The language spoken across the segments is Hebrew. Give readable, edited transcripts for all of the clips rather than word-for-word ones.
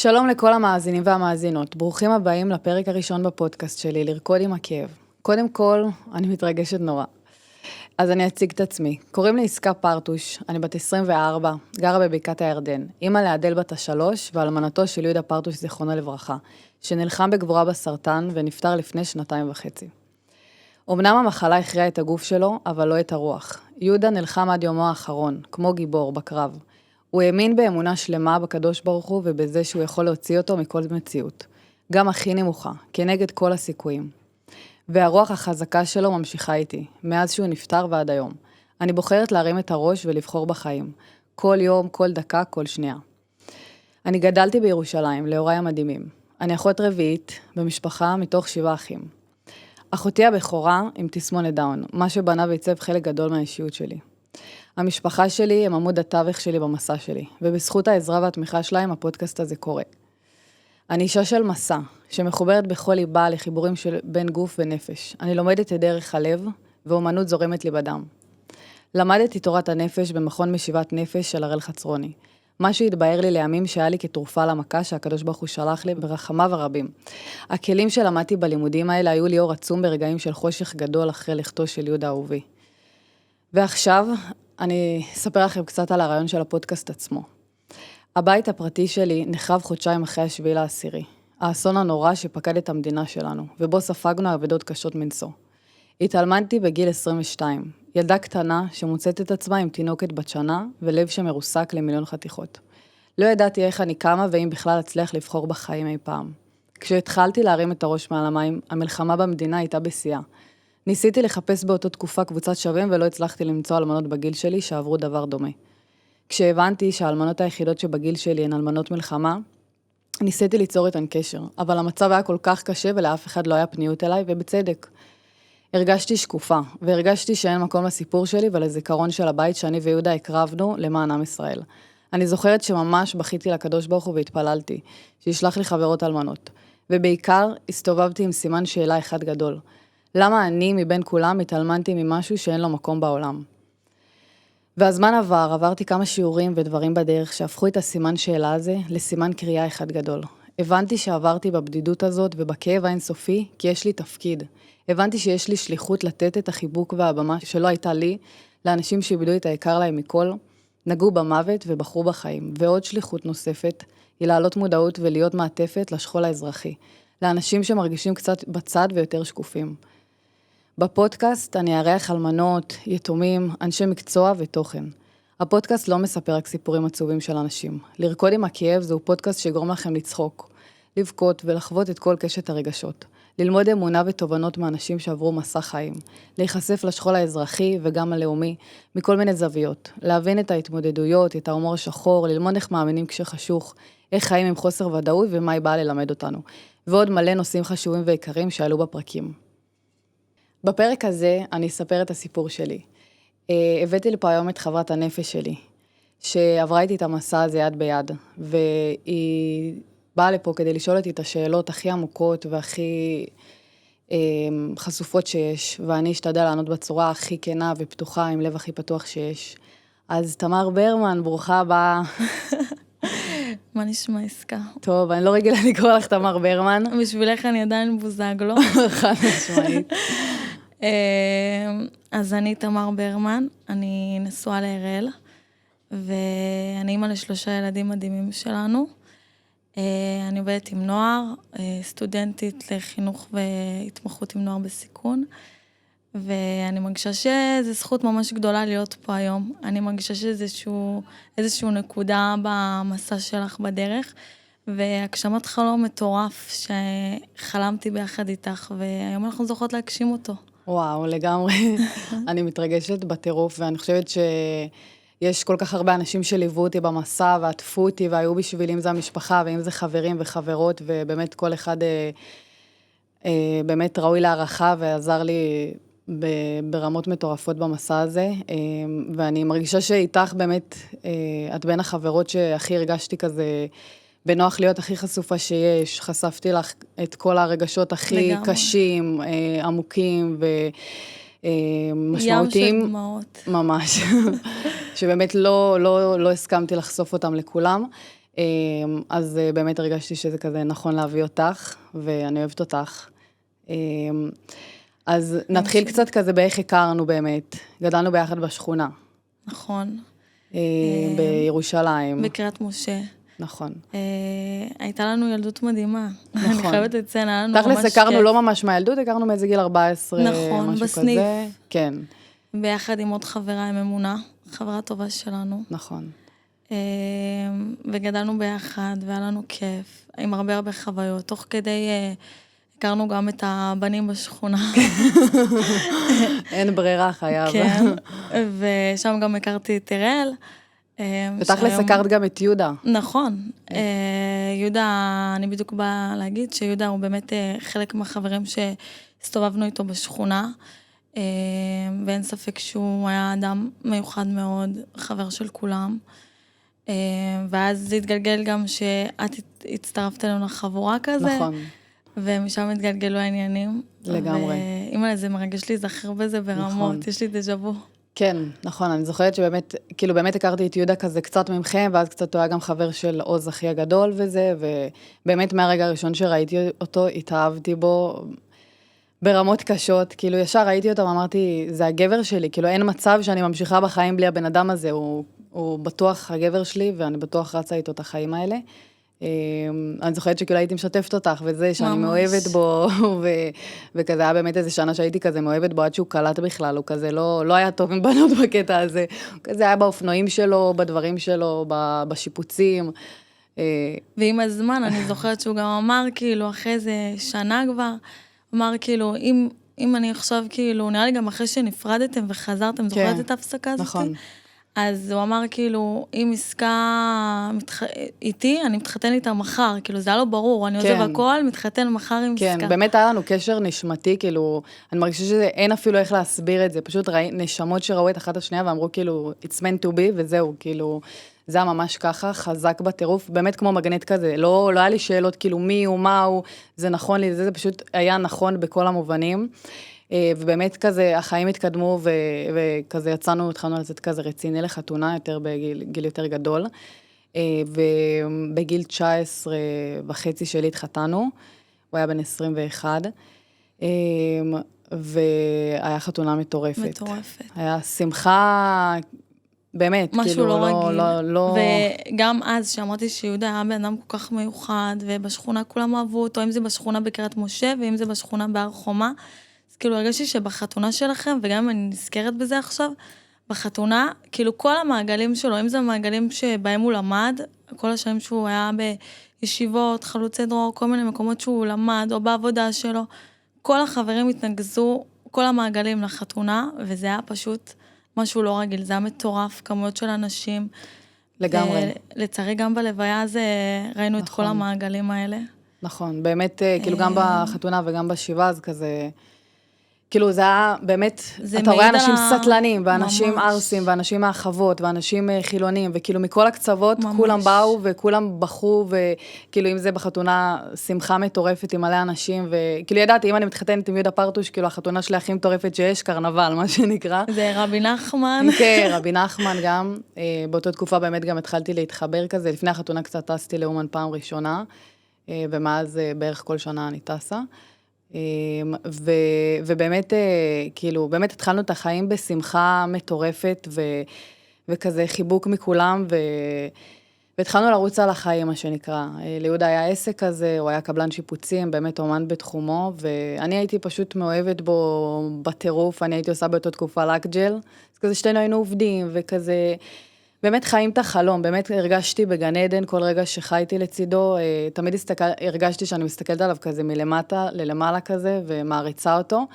שלום לכל המאזינים והמאזינות, ברוכים הבאים לפרק הראשון בפודקאסט שלי, לרקוד עם הכאב. קודם כל, אני מתרגשת נורא. אז אני אציג את עצמי. קוראים לי עסקה פרטוש, אני בת 24, גרה בבקעת הירדן. אמא לאדל בת 3 ואלמנתו של יהודה פרטוש זיכרונו לברכה, שנלחם בגבורה בסרטן ונפטר לפני 2.5 שנים. אמנם המחלה הכריעה את הגוף שלו, אבל לא את הרוח. יהודה נלחם עד יומו האחרון, כמו גיבור בקרב. הוא האמין באמונה שלמה בקדוש ברוך הוא ובזה שהוא יכול להוציא אותו מכל מציאות. גם הכי נמוכה, כנגד כל הסיכויים. והרוח החזקה שלו ממשיכה איתי, מאז שהוא נפטר ועד היום. אני בוחרת להרים את הראש ולבחור בחיים. כל יום, כל דקה, כל שנייה. אני גדלתי בירושלים, להוריי המדהימים. אני אחות רביעית במשפחה מתוך 7 אחים. אחותי הבכורה עם תסמונת דאון, מה שבנה ועיצב חלק גדול מהאישיות שלי. המשפחה שלי הם עמוד התווך שלי במסע שלי, ובזכות העזרה והתמיכה שלהם הפודקאסט הזה קורה. אני אישה של מסע, שמחוברת בכל ליבה לחיבורים של בין גוף ונפש. אני לומדת את דרך הלב, ואומנות זורמת לי בדם. למדתי תורת הנפש במכון משיבת נפש של הראל חצרוני. משהו התבהר לי לימים שהיה לי כתרופה למכה שהקדוש ברוך הוא שלח לי ברחמיו הרבים. הכלים שלמדתי בלימודים האלה היו לי אור עצום ברגעים של חושך גדול אחרי לכתו של יהודה אהובי. ועכשיו אני אספר לכם קצת על הרעיון של הפודקאסט עצמו. הבית הפרטי שלי נחרב חודשיים אחרי 7/10, האסון הנורא שפקד את המדינה שלנו, ובו ספגנו אבדות קשות מנשוא. התאלמנתי בגיל 22, ילדה קטנה שמוצאת את עצמה עם תינוקת בת שנה ולב שמרוסק למיליון חתיכות. לא ידעתי איך אני קמה ואם בכלל אצליח לבחור בחיים אי פעם. כשהתחלתי להרים את הראש מעל המים, המלחמה במדינה הייתה בשיאה. ניסיתי לחפש באותו תקופה קבוצת שווים ולא הצלחתי למצוא אלמנות בגיל שלי שעברו דבר דומה. כשהבנתי שהאלמנות היחידות שבגיל שלי הן אלמנות מלחמה, ניסיתי ליצור איתן קשר, אבל המצב היה כל כך קשה ולאף אחד לא היה פניות אליי, ובצדק. הרגשתי שקופה, והרגשתי שאין מקום לסיפור שלי ולזיכרון של הבית שאני ויהודה הקרבנו למען עם ישראל. אני זוכרת שממש בכיתי לקדוש ברוך הוא והתפללתי, שישלח לי חברות אלמנות. ובעיקר הסתובבתי עם סימן שאלה אחד גדול. למה אני מבין כולם התאלמנתי ממשהו שאין לו מקום בעולם? והזמן עברתי כמה שיעורים ודברים בדרך שהפכו את הסימן שאלה הזה לסימן קריאה אחד גדול. הבנתי שעברתי בבדידות הזאת ובכאב האינסופי כי יש לי תפקיד. הבנתי שיש לי שליחות לתת את החיבוק והבמה שלא הייתה לי, לאנשים שאיבדו את היקר להם מכל, נגעו במוות ובחרו בחיים. ועוד שליחות נוספת היא להעלות מודעות ולהיות מעטפת לשכול האזרחי, לאנשים שמרגישים קצת בצד ויותר שקופים. בפודקאסט אני אארח אלמנות, יתומים, אנשי מקצוע ותוכן. הפודקאסט לא מספר רק סיפורים עצובים של אנשים. לרקוד עם הכאב זהו פודקאסט שיגרום לכם לצחוק, לבכות ולחוות את כל קשת הרגשות. ללמוד אמונה ותובנות מאנשים שעברו מסע חיים. להיחשף לשכול האזרחי וגם הלאומי מכל מיני זוויות. להבין את ההתמודדויות, את ההומור השחור, ללמוד איך מאמינים כשחשוך, איך חיים עם חוסר ודאות ומה היא באה ללמד אותנו. ועוד מלא נושאים חשובים ויקרים שעלו בפרקים. בפרק הזה אני אספר את הסיפור שלי. הבאתי לפה היום את חברת הנפש שלי, שעברה איתי את המסע הזה יד ביד, והיא באה לפה כדי לשאול אותי את השאלות הכי עמוקות והכי חשופות שיש, ואני אשתדל לענות בצורה הכי כנה ופתוחה, עם לב הכי פתוח שיש. אז תמר ברמן, ברוכה הבאה. מה נשמע עסקה? טוב, אני לא רגילה לקרוא לך תמר ברמן. בשבילך אני עדיין בוזגלו. חד משמעית. אז אני תמר ברמן, אני נשואה להראל, ואני אימא ל3 ילדים מדהימים שלנו. אני עובדת עם נוער, סטודנטית לחינוך והתמחות עם נוער בסיכון, ואני מרגישה שזו זכות ממש גדולה להיות פה היום. אני מרגישה איזשהו נקודה במסע שלך בדרך, והגשמת חלום מטורף שחלמתי ביחד איתך, והיום אנחנו זוכות להגשים אותו. וואו, לגמרי. אני מתרגשת בטירוף, ואני חושבת שיש כל כך הרבה אנשים שליוו אותי במסע, ועטפו אותי, והיו בשבילי, אם זה המשפחה, ואם זה חברים וחברות, ובאמת כל אחד באמת ראוי להערכה, ועזר לי ברמות מטורפות במסע הזה, ואני מרגישה שאיתך באמת, את בין החברות שהכי הרגשתי כזה, בנוח להיות הכי חשופה שיש, חשפתי לך את כל הרגשות הכי לגמרי. קשים, עמוקים ומשמעותיים. ים של דמעות. ממש. שבאמת לא הסכמתי לחשוף אותם לכולם. אז באמת הרגשתי שזה כזה נכון להביא אותך, ואני אוהבת אותך. אז נתחיל קצת כזה באיך הכרנו באמת. גדלנו ביחד בשכונה. נכון. בירושלים. בקריית משה. נכון. הייתה לנו ילדות מדהימה. נכון. אני חייבת לציין, היה לנו ממש תכלס הכרנו לא ממש מהילדות, הכרנו מאיזה גיל 14, נכון, משהו בסניף. כזה. כן. ביחד עם עוד חברה, עם אמונה, חברה טובה שלנו. נכון. וגדלנו ביחד, והיה לנו כיף, עם הרבה הרבה חוויות. תוך כדי הכרנו גם את הבנים בשכונה. אין ברירה, חייב. כן, ושם גם הכרתי את אראל. ותכלס הכרת גם את יהודה. נכון. יהודה, אני בדיוק באה להגיד שיהודה הוא באמת חלק מהחברים שהסתובבנו איתו בשכונה, ואין ספק שהוא היה אדם מיוחד מאוד, חבר של כולם. ואז זה התגלגל גם שאת הצטרפת אלינו לחבורה כזה. נכון. ומשם התגלגלו העניינים. לגמרי. ואימא, זה מרגש לי זכר בזה ברמות, יש לי דז'ה וו. כן, נכון, אני זוכרת שבאמת, כאילו באמת הכרתי את יהודה כזה קצת ממכם, ואז קצת הוא היה גם חבר של עוז אחי הגדול וזה, ובאמת מהרגע הראשון שראיתי אותו, התאהבתי בו ברמות קשות, כאילו ישר ראיתי אותו ואמרתי, זה הגבר שלי, כאילו אין מצב שאני ממשיכה בחיים בלי הבן אדם הזה, הוא בטוח הגבר שלי, ואני בטוח רצה איתו את החיים האלה. אני זוכרת שכאילו הייתי משתפת אותך, וזה שאני מאוהבת בו, וכזה היה באמת איזה שנה שהייתי כזה מאוהבת בו, עד שהוא קלט בכלל, הוא כזה לא היה טוב עם בנות בקטע הזה, הוא כזה היה באופנועים שלו, בדברים שלו, בשיפוצים. ועם הזמן, אני זוכרת שהוא גם אמר, כאילו, אחרי איזה שנה כבר, אמר כאילו, אם אני עכשיו כאילו, נראה לי גם אחרי שנפרדתם וחזרתם, זוכרת את ההפסקה הזאת? נכון. אז הוא אמר כאילו, אם עסקה איתי, אני מתחתן איתה מחר, כאילו זה היה לו ברור, אני עוזב הכל, מתחתן מחר עם עסקה. כן, באמת היה לנו קשר נשמתי, כאילו, אני מרגישה שאין אפילו איך להסביר את זה, פשוט נשמות שראו את אחת השנייה ואמרו כאילו, it's meant to be, וזהו, כאילו, זה היה ממש ככה, חזק בטירוף, באמת כמו מגנט כזה, לא היה לי שאלות כאילו מי הוא, מה הוא, זה נכון לי, זה פשוט היה נכון בכל המובנים. ובאמת כזה, החיים התקדמו, וכזה התחלנו לצאת כזה רציני לחתונה, יותר בגיל יותר גדול, ובגיל 19 וחצי שלי התחתנו, הוא היה בן 21, והיה חתונה מטורפת. מטורפת. היה שמחה, באמת, משהו כאילו, לא רגיל. וגם אז שאמרתי שיהודה היה בן אדם כל כך מיוחד, ובשכונה כולם אהבו אותו, אם זה בשכונה בקריית משה, ואם זה בשכונה בהר חומה, אז כאילו הרגשתי שבחתונה שלכם, וגם אם אני נזכרת בזה עכשיו, בחתונה, כאילו כל המעגלים שלו, אם זה המעגלים שבהם הוא למד, כל השנים שהוא היה בישיבות, חלוצי דרור, כל מיני מקומות שהוא למד, או בעבודה שלו, כל החברים התנגזו, כל המעגלים לחתונה, וזה היה פשוט משהו לא רגיל, זה היה מטורף, כמויות של אנשים. לגמרי. לצערי גם בלוויה הזה ראינו את כל המעגלים האלה. נכון, באמת, כאילו גם בחתונה וגם בשבעה, אז כזה, כאילו זה היה באמת, אתה רואה אנשים סטלנים, ואנשים ארסים, ואנשים מהחוות, ואנשים חילונים, וכאילו מכל הקצוות, כולם באו, וכולם בחרו, וכאילו אם זה בחתונה, שמחה מטורפת עם מלא אנשים, וכאילו ידעתי, אם אני מתחתנת עם יהודה פרטוש, כאילו החתונה שלי הכי מטורפת שיש, קרנבל, מה שנקרא. זה רבי נחמן. כן, רבי נחמן גם, באותה תקופה באמת גם התחלתי להתחבר כזה, לפני החתונה קצת טסתי לאומן פעם ראשונה, ומאז בערך כל שנה אני טסה. ובאמת, כאילו, באמת התחלנו את החיים בשמחה מטורפת, וכזה חיבוק מכולם, והתחלנו לרוץ על החיים, מה שנקרא. ליהודה היה עסק כזה, הוא היה קבלן שיפוצים, באמת אומן בתחומו, ואני הייתי פשוט מאוהבת בו בטירוף, אני הייתי עושה באותה תקופה לקג'ל, אז כזה שתינו היינו עובדים, וכזה, באמת חיים את החלום, באמת הרגשתי בגן עדן, כל רגע שחייתי לצידו, תמיד הרגשתי שאני מסתכלת עליו כזה מלמטה ללמעלה כזה, ומעריצה אותו.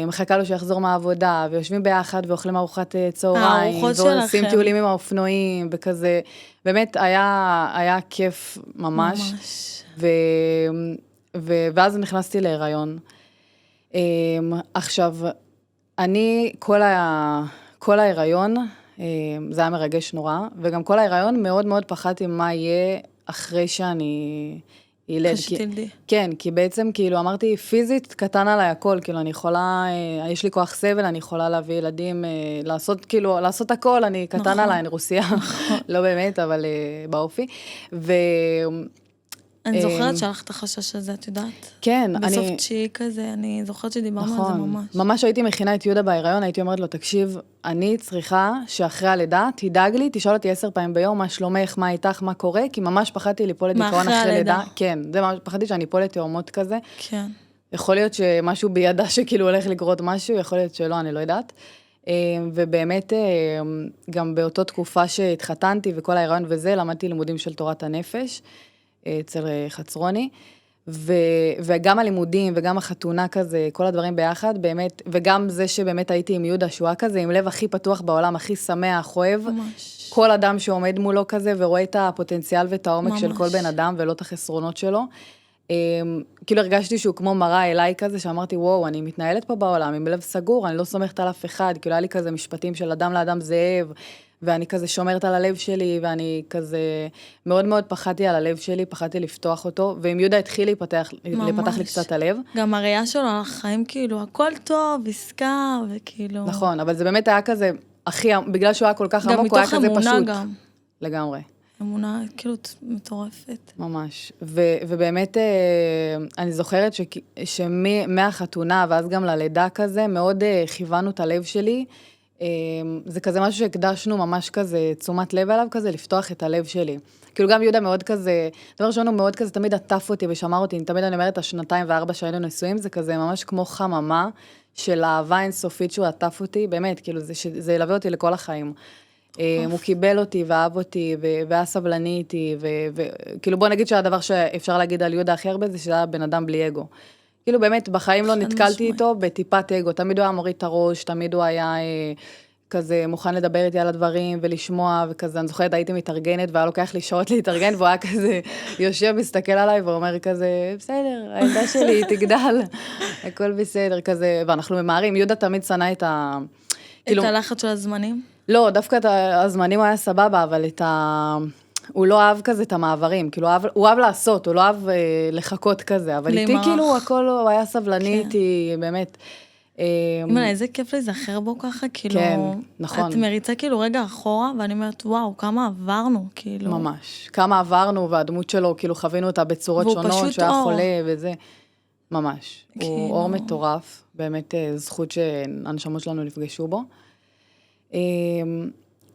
מחכה לו שיחזור מהעבודה, ויושבים ביחד ואוכלים ארוחת צהריים, ועושים טיולים עם האופנועים, וכזה, באמת היה כיף ממש. ואז נכנסתי להיריון. עכשיו, אני, כל ההיריון, זה היה מרגש נורא, וגם כל ההיריון מאוד מאוד פחדתי מה יהיה אחרי שאני ילד. אחרי שתלדי. כן, כי בעצם כאילו אמרתי, פיזית קטן עליי הכל, כאילו אני יכולה, יש לי כוח סבל, אני יכולה להביא ילדים, לעשות כאילו, לעשות הכל, אני קטן עליי, אני רוסיה, לא באמת, אבל באופי. אני זוכרת שלך את החשש הזה, את יודעת? כן, בסוף תשיעי כזה, אני זוכרת שדיברנו על זה ממש. ממש הייתי מכינה את יהודה בהיריון, הייתי אומרת לו, תקשיב, אני צריכה שאחרי הלידה, תדאג לי, תשאל אותי 10 פעמים ביום, מה שלומך, מה איתך, מה קורה, כי ממש פחדתי ליפול לדיכאון אחרי לידה. כן, זה ממש פחדתי שאני אפול לתאומות כזה. כן. יכול להיות שמשהו בידה שכאילו הולך לקרות משהו, יכול להיות שלא, אני לא יודעת. ובאמת, גם באותו תקופה שהתחתנתי וכל ההיריון וזה, למדתי לימודים של תורת הנפש, אצל חצרוני, וגם הלימודים וגם החתונה כזה, כל הדברים ביחד, באמת, וגם זה שבאמת הייתי עם יהודה שואה כזה, עם לב הכי פתוח בעולם, הכי שמח, אוהב, ממש. כל אדם שעומד מולו כזה, ורואה את הפוטנציאל ואת העומק ממש. של כל בן אדם, ולא את החסרונות שלו. כאילו הרגשתי שהוא כמו מראה אליי כזה, שאמרתי, וואו, אני מתנהלת פה בעולם, עם לב סגור, אני לא סומכת על אף אחד, כאילו היה לי כזה משפטים של אדם לאדם זאב, ואני כזה שומרת על הלב שלי, ואני כזה מאוד מאוד פחדתי על הלב שלי, פחדתי לפתוח אותו, ועם יהודה התחיל להיפתח לי קצת הלב. גם הראייה שלו על החיים, כאילו, הכל טוב, עסקה, וכאילו... נכון, אבל זה באמת היה כזה, בגלל שהוא היה כל כך עמוק, הוא היה כזה פשוט. גם מתוך אמונה גם. לגמרי. אמונה, כאילו, מטורפת. ממש. ובאמת, אני זוכרת שמהחתונה, ואז גם ללידה כזה, מאוד כיוונו את הלב שלי, זה כזה משהו שהקדשנו ממש כזה, תשומת לב עליו כזה, לפתוח את הלב שלי. כאילו גם יהודה מאוד כזה, דבר ראשון הוא מאוד כזה, תמיד עטף אותי ושמר אותי, תמיד אני אומרת, 2 ו4 שהיינו נשואים, זה כזה ממש כמו חממה של אהבה אינסופית שהוא עטף אותי, באמת, כאילו זה ילווה אותי לכל החיים. הוא קיבל אותי ואהב אותי, והיה סבלני איתי, וכאילו בוא נגיד שהדבר שאפשר להגיד על יהודה הכי הרבה, זה שזה היה בן אדם בלי אגו. כאילו באמת בחיים לא נתקלתי איתו בטיפת אגו, תמיד הוא היה מוריד את הראש, תמיד הוא היה כזה מוכן לדבר איתי על הדברים ולשמוע וכזה, אני זוכרת הייתי מתארגנת והיה לוקח לי שעות להתארגן, והוא היה כזה יושב, מסתכל עליי ואומר כזה, בסדר, הילדה שלי תגדל, הכל בסדר כזה, ואנחנו ממהרים, יהודה תמיד שנא את את הלחץ של הזמנים? לא, דווקא את הזמנים הוא היה סבבה, אבל הוא לא אהב כזה את המעברים, כאילו הוא אהב לעשות, הוא לא אהב לחכות כזה, אבל איתי כאילו הכל, הוא היה סבלני איתי, באמת. אימא'לה, איזה כיף להיזכר בו ככה, כאילו, כן, נכון. את מריצה כאילו רגע אחורה, ואני אומרת, וואו, כמה עברנו, כאילו. ממש, כמה עברנו, והדמות שלו, כאילו חווינו אותה בצורות שונות, שהוא היה חולה וזה, ממש. הוא אור מטורף, באמת זכות שהנשמות שלנו נפגשו בו.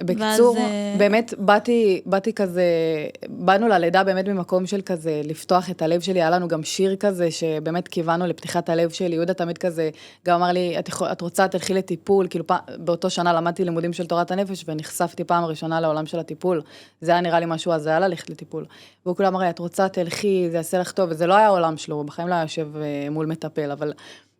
בקיצור, באמת באתי כזה, באנו ללידה באמת ממקום של כזה, לפתוח את הלב שלי, היה לנו גם שיר כזה, שבאמת כיוונו לפתיחת הלב שלי, יהודה תמיד כזה, גם אמר לי, את רוצה, תלכי לטיפול, כאילו באותו שנה למדתי לימודים של תורת הנפש, ונחשפתי פעם ראשונה לעולם של הטיפול, זה היה נראה לי משהו, אז זה היה ללכת לטיפול, והוא כולה אמר לי, את רוצה, תלכי, זה יעשה לך טוב, וזה לא היה העולם שלו, בחיים לא היה יושב מול מטפל, אבל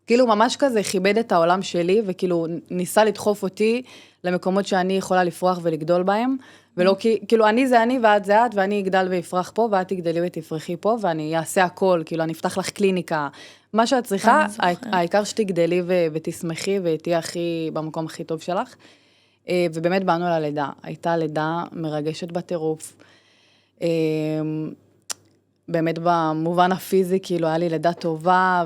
כאילו ממש כזה כיבד את העולם שלי, וכאילו ניסה לדחוף אותי למקומות שאני יכולה לפרוח ולגדול בהם, ולא כאילו אני זה אני ואת זה את, ואני אגדל ויפרח פה, ואת תגדלי ותפרחי פה, ואני אעשה הכל, כאילו אני אפתח לך קליניקה, מה שאת צריכה, העיקר שתגדלי ותשמחי, ותהיה במקום הכי טוב שלך, ובאמת באנו ללידה, הייתה לידה מרגשת בטירוף, באמת במובן הפיזי, כאילו היה לי לידה טובה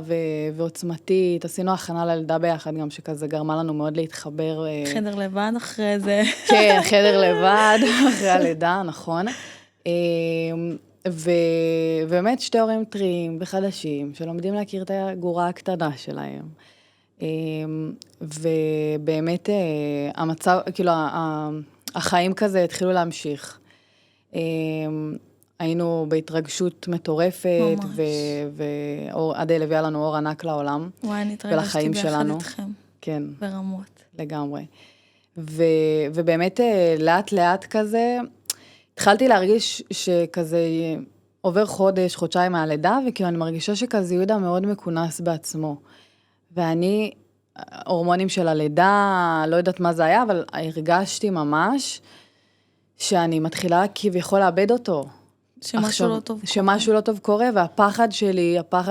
ועוצמתית, עשינו הכנה ללידה ביחד גם שכזה גרמה לנו מאוד להתחבר. חדר לבד אחרי זה. כן, חדר לבד אחרי הלידה, נכון. ובאמת 2 הורים טריים וחדשים, שלומדים להכיר את הגורה הקטנה שלהם. ובאמת המצב, כאילו החיים כזה התחילו להמשיך. היינו בהתרגשות מטורפת, ועד הביאה לנו אור ענק לעולם, וואי, אני התרגשתי ביחד איתכם. כן. ברמות. לגמרי. ובאמת לאט לאט כזה, התחלתי להרגיש שכזה עובר חודש, חודשיים מהלידה, וכאילו אני מרגישה שכזה יהודה מאוד מכונס בעצמו. ואני, הורמונים של הלידה, לא יודעת מה זה היה, אבל הרגשתי ממש שאני מתחילה כביכול לאבד אותו. שמשהו לא טוב קורה. שמשהו לא טוב קורה, והפחד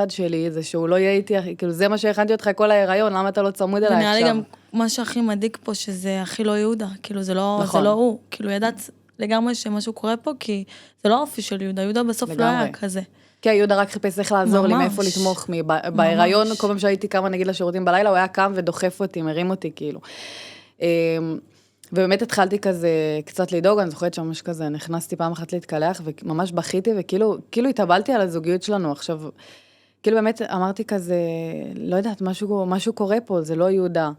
שלי זה שהוא לא יהיה איתי, כאילו זה מה שהכנתי אותך כל ההיריון, למה אתה לא צמוד אליי עכשיו? ונראה לי גם מה שהכי מדאיג פה, שזה הכי לא יהודה, כאילו זה לא הוא, כאילו ידעת לגמרי שמשהו קורה פה, כי זה לא האופי של יהודה, יהודה בסוף לא לגמרי. היה כזה. כן, יהודה רק חיפש איך לעזור לי, ממש. מאיפה לתמוך. בהיריון, כל פעם שהייתי קמה נגיד לשירותים בלילה, הוא היה קם ודוחף אותי, מרים אותי כאילו. ובאמת התחלתי כזה קצת לדאוג, אני זוכרת שממש כזה, נכנסתי פעם אחת להתקלח, וממש בכיתי, וכאילו התאבלתי על הזוגיות שלנו. עכשיו, כאילו באמת אמרתי כזה, לא יודעת, משהו קורה פה, זה לא יהודה.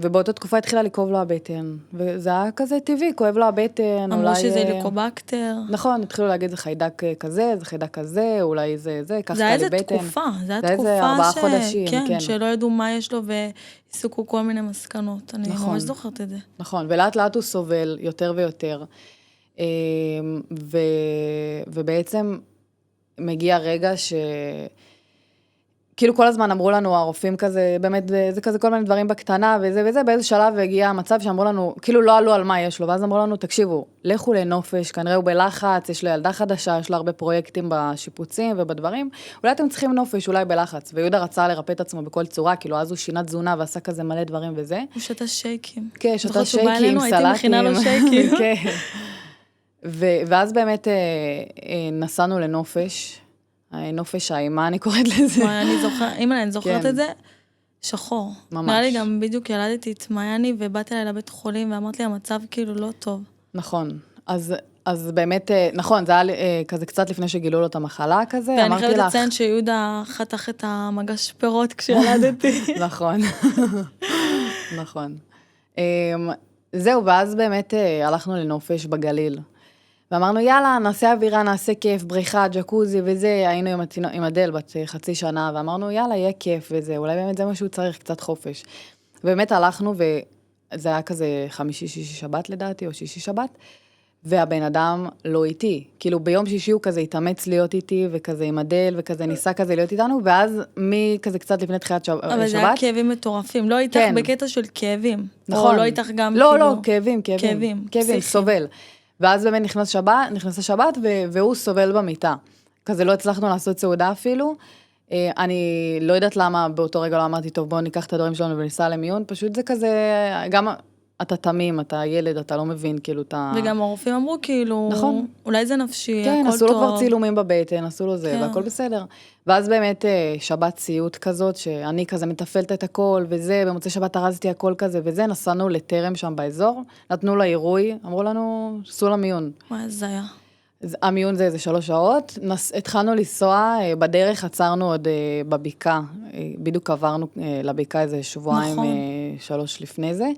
ובאותה תקופה התחילה לקרוב לו הבטן, וזה היה כזה טבעי, כואב לו הבטן, אמרו שזה ליקובקטר. נכון, התחילו להגיד, זה חיידק כזה, זה חיידק כזה, אולי זה, קח זה היה לי איזה בטן. תקופה, זה היה זה איזה תקופה 4 חודשים, כן. שלא ידעו מה יש לו, והסיקו כל מיני מסקנות. אני ממש זוכרת את זה. נכון, ולאט לאט הוא סובל יותר ויותר, ובעצם מגיע רגע כאילו כל הזמן אמרו לנו, הרופאים כזה, באמת, זה כזה כל מיני דברים בקטנה, וזה, באיזה שלב הגיע המצב שאמרו לנו, כאילו לא עלו על מה יש לו, ואז אמרו לנו, תקשיבו, לכו לנופש, כנראה הוא בלחץ, יש לו ילדה חדשה, יש לו הרבה פרויקטים בשיפוצים ובדברים, אולי אתם צריכים נופש, אולי בלחץ, ויהודה רצה לרפא את עצמו בכל צורה, כאילו אז הוא שינה תזונה ועשה כזה מלא דברים וזה. הוא שתה שייקים. כן, שתה שייקים, סלטים. הייתי מכינה לו שייקים. כן. ואז באמת נסענו לנופש, נופש האימה, אני קוראת לזה. אם אני זוכרת את זה, שחור. ממש. נראה לי גם בדיוק ילדתי את מייני, ובאתי אליי לבית חולים, ואמרת לי, המצב כאילו לא טוב. נכון. אז באמת, נכון, זה היה כזה קצת לפני שגילו לו את המחלה כזה, ואני חייבת לציין שיהודה חתך את המגש פירות כשילדתי. נכון. נכון. זהו, ואז באמת הלכנו לנופש בגליל. ואמרנו, יאללה, נעשה אווירה, נעשה כיף, בריכה, ג'קוזי וזה, היינו עם אדל בת חצי שנה, ואמרנו, יאללה, יהיה כיף וזה, אולי באמת זה משהו צריך, קצת חופש. ובאמת הלכנו, וזה היה כזה 5, 6, שבת לדעתי, או 6 שבת, והבן אדם לא איתי. כאילו ביום שישי הוא כזה התאמץ להיות איתי, וכזה עם אדל, וכזה ניסה כזה להיות איתנו, ואז כזה קצת לפני תחילת שבת. אבל זה היה כאבים מטורפים, לא איתך בקטע של כאבים. נכון. או לא איתך גם כאילו... לא, כאבים, פסיכיים. סובל. ואז באמת נכנסה שבת, והוא סובל במיטה. כזה לא הצלחנו לעשות סעודה אפילו. אני לא יודעת למה באותו רגע לא אמרתי, טוב, בואו ניקח את הדברים שלנו וניסע למיון, פשוט זה כזה, גם אתה תמים, אתה ילד, אתה לא מבין, כאילו, אתה... וגם הרופאים אמרו, כאילו, נכון. אולי זה נפשי, כן, הכל טוב. עשו לו כבר צילומים בבטן, עשו לו זה, כן. והכל בסדר. ואז באמת שבת סיוט כזאת, שאני כזה מטפלת את הכל, וזה, במוצאי שבת הרזתי הכל כזה, וזה, נסענו לטרם שם באזור, נתנו לה עירוי, אמרו לנו, סעו למיון. מה זה היה? המיון זה איזה 3 שעות, התחלנו לנסוע, בדרך עצרנו עוד בביקה, בדיוק עברנו לביקה איזה שבועיים, נכון. 3 לפני זה,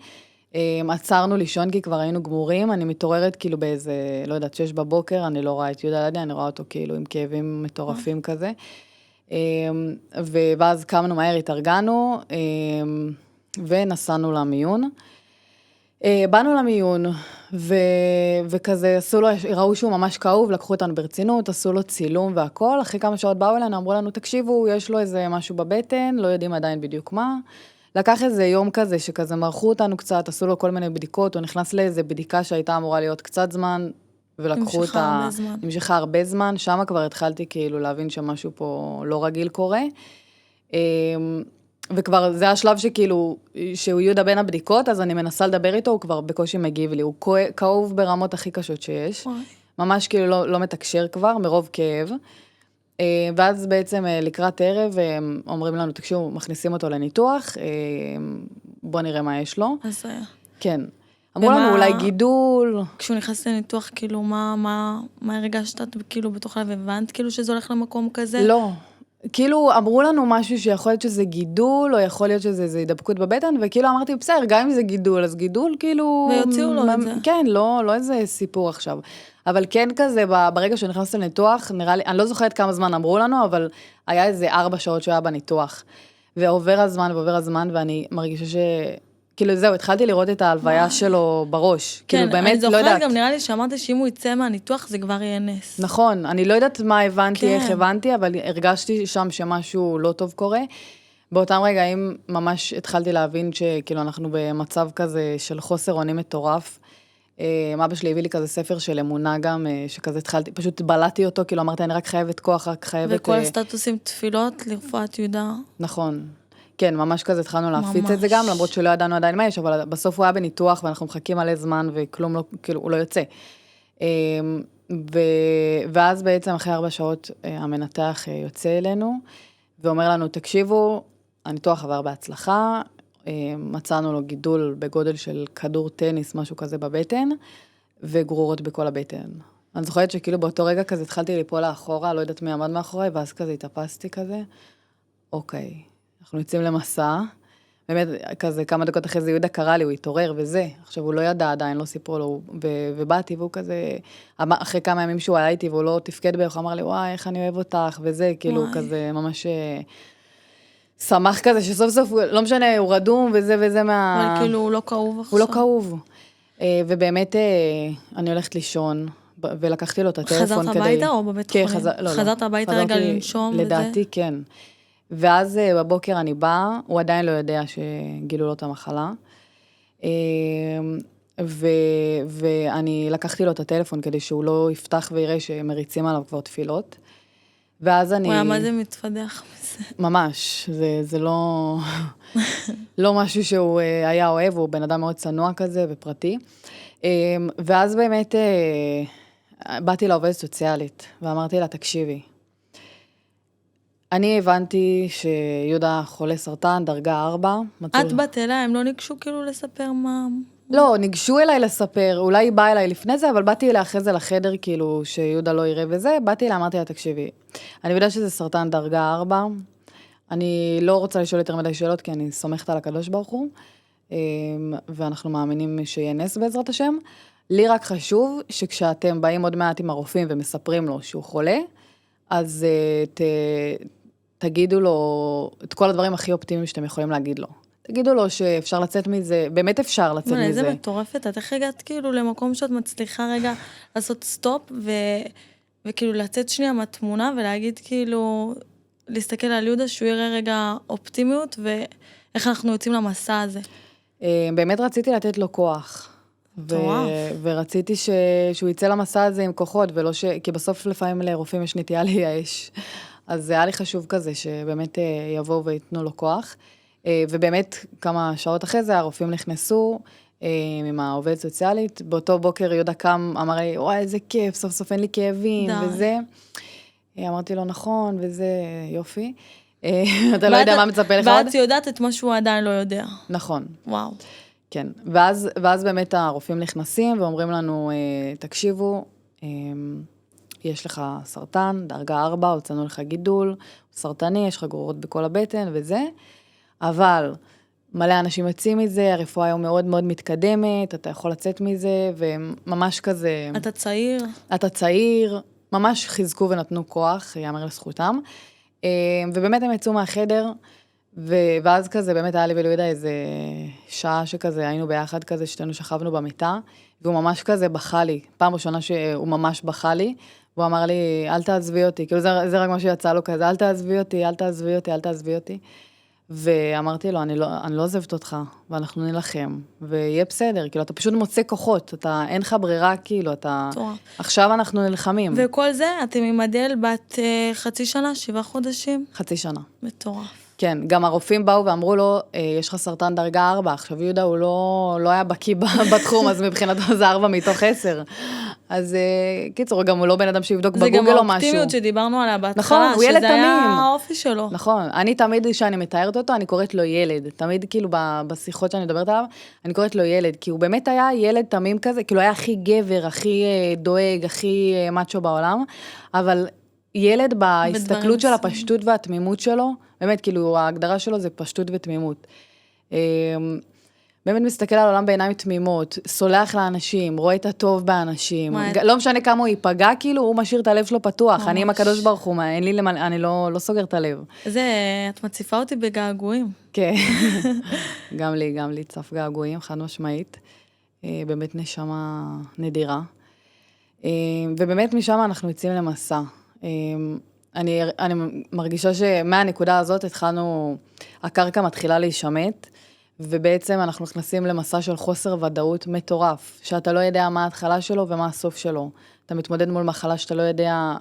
עצרנו לישון כי כבר היינו גמורים, אני מתעוררת כאילו באיזה, לא יודעת, 6 בבוקר, אני לא רואה את יהודה לידי, אני רואה אותו כאילו עם כאבים מטורפים כזה, ואז קמנו מהר, התארגנו, ונסענו למיון, באנו למיון, וכזה עשו לו, ראו שהוא ממש כאוב, לקחו אותנו ברצינות, עשו לו צילום והכל, אחרי כמה שעות באו אלינו, אמרו לנו, תקשיבו, יש לו איזה משהו בבטן, לא יודעים עדיין בדיוק מה, לקח איזה יום כזה, שכזה מרחו אותנו קצת, עשו לו כל מיני בדיקות, הוא נכנס לאיזה בדיקה שהייתה אמורה להיות קצת זמן, ולקחו אותה, נמשכה הרבה זמן, שם כבר התחלתי כאילו להבין שמשהו פה לא רגיל קורה, וכבר זה השלב שכאילו, שהוא יהודה בין הבדיקות, אז אני מנסה לדבר איתו, הוא כבר בקושי מגיב לי, הוא כאוב ברמות הכי קשות שיש, ממש כאילו לא מתקשר כבר, מרוב כאב, ואז בעצם לקראת ערב, אומרים לנו, תקשיבו, מכניסים אותו לניתוח, בוא נראה מה יש לו. אז היה. כן. אמרו לנו אולי גידול. כשהוא נכנס לניתוח, כאילו, מה הרגשת כאילו בתוך לב, הבנת כאילו שזה הולך למקום כזה? לא. כאילו אמרו לנו משהו שיכול להיות שזה גידול, או יכול להיות שזה הידבקות בבטן, וכאילו אמרתי, בסדר, גם אם זה גידול, אז גידול כאילו... ויוציאו לו את זה. כן, לא איזה סיפור עכשיו. אבל כן כזה, ברגע שנכנס לניתוח, נראה לי, אני לא זוכרת כמה זמן אמרו לנו, אבל היה איזה 4 שעות שהוא היה בניתוח. ועובר הזמן, ואני מרגישה כאילו זהו, התחלתי לראות את ההלוויה שלו בראש. כן, אני זוכרת גם נראה לי שאמרתי שאם הוא יצא מהניתוח זה כבר יהיה נס. נכון, אני לא יודעת מה הבנתי, איך הבנתי, אבל הרגשתי שם שמשהו לא טוב קורה. באותם רגעים ממש התחלתי להבין שכאילו אנחנו במצב כזה של חוסר אונים מטורף. אבא שלי הביא לי כזה ספר של אמונה גם, שכזה התחלתי, פשוט בלעתי אותו, כאילו אמרתי, אני רק חייבת כוח, רק חייבת... וכל הסטטוסים תפילות לרפואת יהודה. נכון. כן, ממש כזה התחלנו להפיץ את זה גם, למרות שלא ידענו עדיין מה יש, אבל בסוף הוא היה בניתוח, ואנחנו מחכים מלא זמן, וכלום לא, כאילו, הוא לא יוצא. ואז בעצם אחרי 4 שעות, המנתח יוצא אלינו, ואומר לנו, תקשיבו, הניתוח עבר בהצלחה, מצאנו לו גידול בגודל של כדור טניס, משהו כזה בבטן, וגרורות בכל הבטן. אני זוכרת שכאילו באותו רגע כזה התחלתי ליפול לאחורה, לא יודעת מי עמד מאחורי, ואז כזה התאפסתי כזה. אוקיי, אנחנו יוצאים למסע, באמת כזה כמה דקות אחרי זה יהודה קרא לי, הוא התעורר וזה, עכשיו הוא לא ידע עדיין, לא סיפרו לו, ובאתי והוא כזה, אחרי כמה ימים שהוא היה איתי והוא לא תפקד בערך, הוא אמר לי, וואי, איך אני אוהב אותך, וזה, כאילו כזה ממש שמח כזה, שסוף סוף, לא משנה, הוא רדום וזה וזה מה... אבל כאילו הוא לא כאוב עכשיו. הוא לא כאוב. ובאמת אני הולכת לישון, ולקחתי לו את הטלפון כדי... חזרת הביתה או בבית חולים? חזרת הביתה רגע לנשום וזה? לדעתי כן. ואז בבוקר אני באה, הוא עדיין לא יודע שגילו לו את המחלה. ואני לקחתי לו את הטלפון כדי שהוא לא יפתח ויראה שמריצים עליו כבר תפילות. ואז אני... הוא היה מה זה מתפדח מזה. ממש, זה לא משהו שהוא היה אוהב, הוא בן אדם מאוד צנוע כזה ופרטי. ואז באמת באתי לעובדת סוציאלית, ואמרתי לה, תקשיבי, אני הבנתי שיהודה חולה סרטן, דרגה 4. את בת אליי, הם לא ניגשו כאילו לספר מה... לא, ניגשו אליי לספר, אולי היא באה אליי לפני זה, אבל באתי אליה אחרי זה לחדר, כאילו, שיהודה לא יראה וזה, באתי אליה, אמרתי לה, תקשיבי, אני יודעת שזה סרטן דרגה 4, אני לא רוצה לשאול יותר מדי שאלות, כי אני סומכת על הקדוש ברוך הוא, ואנחנו מאמינים שיהיה נס בעזרת השם. לי רק חשוב שכשאתם באים עוד מעט עם הרופאים ומספרים לו שהוא חולה, אז תגידו לו את כל הדברים הכי אופטימיים שאתם יכולים להגיד לו. תגידו לו שאפשר לצאת מזה, באמת אפשר לצאת מזה. איזה מטורפת, את איך הגעת כאילו למקום שאת מצליחה רגע לעשות סטופ, וכאילו לצאת שנייה מהתמונה, ולהגיד כאילו, להסתכל על יהודה, שהוא יראה רגע אופטימיות, ואיך אנחנו יוצאים למסע הזה. באמת רציתי לתת לו כוח. ורציתי שהוא יצא למסע הזה עם כוחות, כי בסוף לפעמים לרופאים יש נטייה לייאש. אז זה היה לי חשוב כזה, שבאמת יבואו ויתנו לו כוח. ובאמת כמה שעות אחרי זה הרופאים נכנסו עם העובדת סוציאלית, באותו בוקר יהודה קם, אמר לי, וואי, איזה כיף, סוף סוף אין לי כאבים, וזה. אמרתי לו, נכון, וזה יופי. אתה לא יודע מה מצפה לך עוד? ואת יודעת את מה שהוא עדיין לא יודע. נכון. וואו. כן, ואז באמת הרופאים נכנסים ואומרים לנו, תקשיבו, יש לך סרטן, דרגה 4, הוצאנו לך גידול, סרטני, יש לך גרורות בכל הבטן וזה, אבל מלא אנשים יוצאים מזה, הרפואה היום מאוד מאוד מתקדמת, אתה יכול לצאת מזה, וממש כזה... אתה צעיר. אתה צעיר, ממש חיזקו ונתנו כוח, יאמר לזכותם, ובאמת הם יצאו מהחדר, ואז כזה באמת היה לי ולוידה איזה שעה שכזה, היינו ביחד כזה, שתינו שכבנו במיטה, והוא ממש כזה בכה לי, פעם ראשונה שהוא ממש בכה לי, והוא אמר לי, אל תעזבי אותי, כאילו זה רק מה שיצא לו כזה, אל תעזבי אותי, אל תעזבי אותי, אל תעזבי אותי. ואמרתי לו, אני לא עוזבת אותך, ואנחנו נלחם, ויהיה בסדר, כאילו, אתה פשוט מוצא כוחות, אין לך ברירה, כאילו, עכשיו אנחנו נלחמים. וכל זה, אתם עם אדל בת חצי שנה, 7 חודשים? חצי שנה. מטורף. כן, גם הרופאים באו ואמרו לו, יש לך סרטן דרגה 4, עכשיו יהודה הוא לא היה בקיא בתחום, אז מבחינתו זה 4 מתוך 10. אז קיצור, גם הוא לא בן אדם שיבדוק בגוגל או משהו. זה גם האופטימיות שדיברנו עליה בהתחלה, נכון, הוא ילד שזה היה האופי שלו. נכון, אני תמיד כשאני מתארת אותו, אני קוראת לו ילד, תמיד כאילו בשיחות שאני מדברת עליו, אני קוראת לו ילד, כי הוא באמת היה ילד תמים כזה, כאילו היה הכי גבר, הכי דואג, הכי מאצ'ו בעולם, אבל ילד בהסתכלות של הפשטות והתמימות שלו, באמת כאילו ההגדרה שלו זה פשטות ותמימות. באמת מסתכל על העולם בעיניים תמימות, סולח לאנשים, רואה את הטוב באנשים, לא משנה כמה הוא ייפגע, כאילו הוא משאיר את הלב שלו פתוח, אני עם הקדוש ברוך הוא, אני לא סוגר את הלב. את מציפה אותי בגעגועים. כן, גם לי צף געגועים, חד משמעית, באמת נשמה נדירה, ובאמת משם אנחנו יוצאים למסע. אני מרגישה שמהנקודה הזאת התחלנו, הקרקע מתחילה להישמט, ובעצם אנחנו נכנסים למסע של חוסר ודאות מטורף, שאתה לא יודע מה ההתחלה שלו ומה הסוף שלו. אתה מתמודד מול מחלה שאתה לא יודע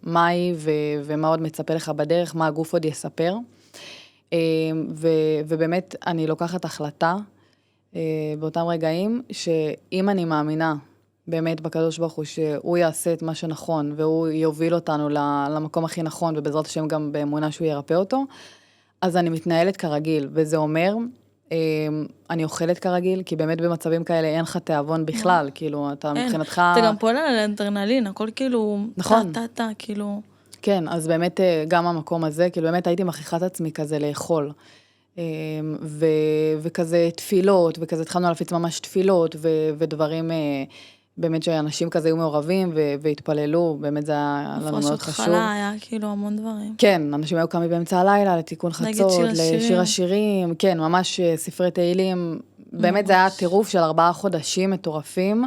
מה היא ומה עוד מצפה לך בדרך, מה הגוף עוד יספר. ובאמת אני לוקחת החלטה באותם רגעים, שאם אני מאמינה באמת בקדוש ברוך הוא, שהוא יעשה את מה שנכון, והוא יוביל אותנו למקום הכי נכון, ובעזרת השם גם באמונה שהוא ירפא אותו, אז אני מתנהלת כרגיל, וזה אומר, אני אוכלת כרגיל, כי באמת במצבים כאלה אין לך תיאבון בכלל, כאילו, אתה מבחינתך... אתה גם פועל על אדרנלין, הכל כאילו... נכון. כאילו... כן, אז באמת גם המקום הזה, כאילו באמת הייתי מכריחה את עצמי כזה לאכול. וכזה תפילות, וכזה התחלנו להפיץ ממש תפילות, ודברים באמת שאנשים כזה היו מעורבים, והתפללו, באמת זה היה לנו מאוד חשוב. חלה היה כאילו המון דברים. כן, אנשים היו קמים באמצע הלילה, לתיקון חצות, לשיר השירים, כן, ממש ספרי תהילים, באמת זה היה טירוף של 4 חודשים מטורפים,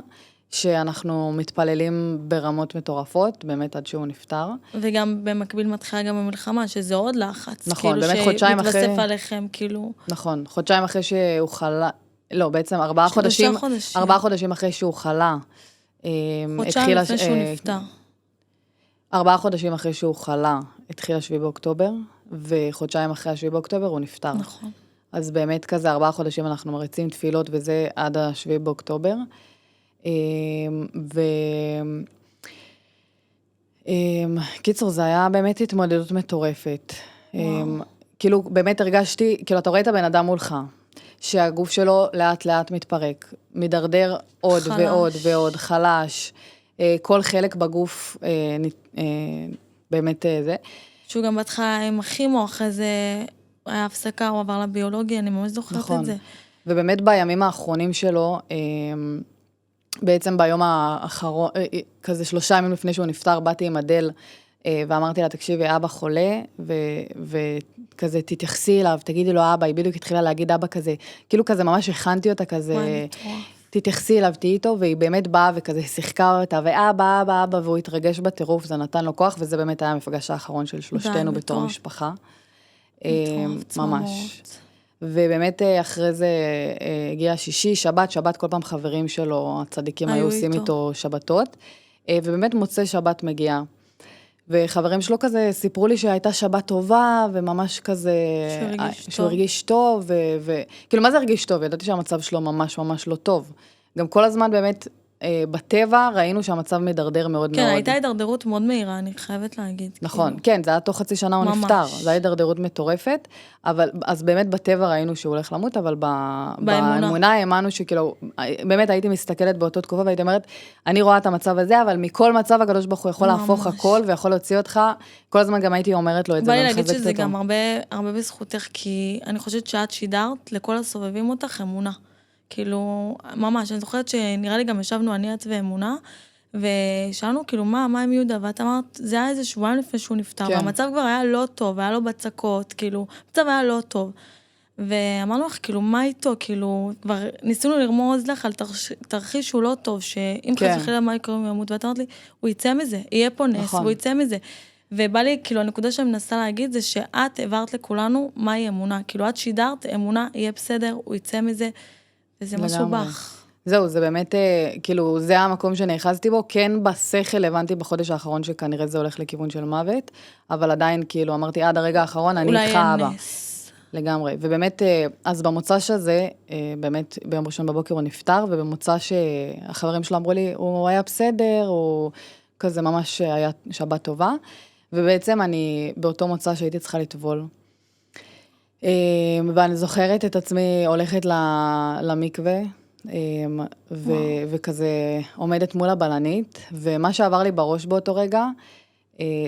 שאנחנו מתפללים ברמות מטורפות, באמת עד שהוא נפטר. וגם במקביל מתחילה גם המלחמה, שזה עוד לחץ. נכון, כאילו באמת חודשיים אחרי... שמתווסף עליכם, כאילו... נכון, חודשיים אחרי שהוא חלה, לא, בעצם 4 חודשים, 4 חודשים אחרי שהוא חלה. חודשיים לפני שהוא נפטר. 4 חודשים אחרי שהוא חלה, התחיל 7 באוקטובר, וחודשיים אחרי 7 באוקטובר הוא נפטר. נכון. אז באמת כזה 4 חודשים אנחנו מריצים תפילות, וזה עד 7 באוקטובר. קיצור, זה היה באמת התמודדות מטורפת. כאילו, באמת הרגשתי, כאילו, אתה רואה את הבן אדם מולך, שהגוף שלו לאט לאט מתפרק, מדרדר עוד ועוד ועוד, חלש, כל חלק בגוף, באמת זה. שהוא גם בהתחלה עם הכימו, אחרי זה היה הפסקה, הוא עבר לביולוגיה, אני ממש זוכרת את זה. ובאמת בימים האחרונים שלו, בעצם ביום האחרון, כזה 3 ימים לפני שהוא נפטר, באתי עם אדל, ואמרתי לה, תקשיבי, אבא חולה, וכזה תתייחסי אליו, תגידי לו אבא, היא בדיוק התחילה להגיד אבא כזה, כאילו כזה ממש הכנתי אותה כזה, תתייחסי אליו, תהיי איתו, והיא באמת באה וכזה שיחקה אותה, ואבא, אבא, אבא, והוא התרגש בטירוף, זה נתן לו כוח, וזה באמת היה המפגש האחרון של שלושתנו בתור משפחה. ממש. ובאמת אחרי זה הגיע שישי, שבת כל פעם חברים שלו, הצדיקים היו עושים איתו שבתות, ובאמת מוצא שבת מגיע. וחברים שלו כזה סיפרו לי שהייתה שבת טובה, וממש כזה, שהוא הרגיש טוב, וכאילו מה זה הרגיש טוב? ידעתי שהמצב שלו ממש ממש לא טוב. גם כל הזמן באמת, בטבע ראינו שהמצב מדרדר מאוד מאוד. כן, הייתה הידרדרות מאוד מהירה, אני חייבת להגיד. נכון, כן, זה היה תוך חצי שנה הוא נפטר, זה היה הידרדרות מטורפת, אבל, אז באמת בטבע ראינו שהוא הולך למות, אבל באמונה האמנו שכאילו, באמת הייתי מסתכלת באותו תקופה, והייתי אומרת, אני רואה את המצב הזה, אבל מכל מצב הקדוש ברוך הוא יכול להפוך הכל, ויכול להוציא אותך, כל הזמן גם הייתי אומרת לו את זה, בא לי להגיד שזה גם הרבה בזכותך, כי אני חושבת שאת שידרת לכל הסובבים אותך אמונה. כאילו, ממש, אני זוכרת שנראה לי גם ישבנו אני, את ואמונה, ושאלנו כאילו, מה עם יהודה? ואת אמרת, זה היה איזה שבועיים לפני שהוא נפטר, והמצב כבר היה לא טוב, היה לו בצקות, כאילו, המצב היה לא טוב. ואמרנו לך, כאילו, מה איתו? כאילו, כבר ניסינו לרמוז לך על תרחיש שהוא לא טוב, שאם חס וחלילה מה יקרה הוא ימות, ואת אמרת לי, הוא יצא מזה, יהיה פה נס, והוא יצא מזה. ובא לי, כאילו, הנקודה שאני מנסה להגיד, זה שאת העברת לכולנו מהי אמונה. כאילו, את שידרת, אמונה, יהיה בסדר, הוא יצא מזה, וזה משהו בך. זהו, זה באמת, כאילו, זה המקום שנאחזתי בו, כן בשכל הבנתי בחודש האחרון שכנראה זה הולך לכיוון של מוות, אבל עדיין, כאילו, אמרתי, עד הרגע האחרון, אני איתך אבא. לגמרי, ובאמת, אז במוצא שזה, באמת, ביום ראשון בבוקר הוא נפטר, ובמוצא שהחברים שלו אמרו לי, הוא היה בסדר, הוא כזה ממש היה שבת טובה, ובעצם אני, באותו מוצא שהייתי צריכה לטבול, ואני זוכרת את עצמי הולכת למקווה, וכזה עומדת מול הבלנית, ומה שעבר לי בראש באותו רגע,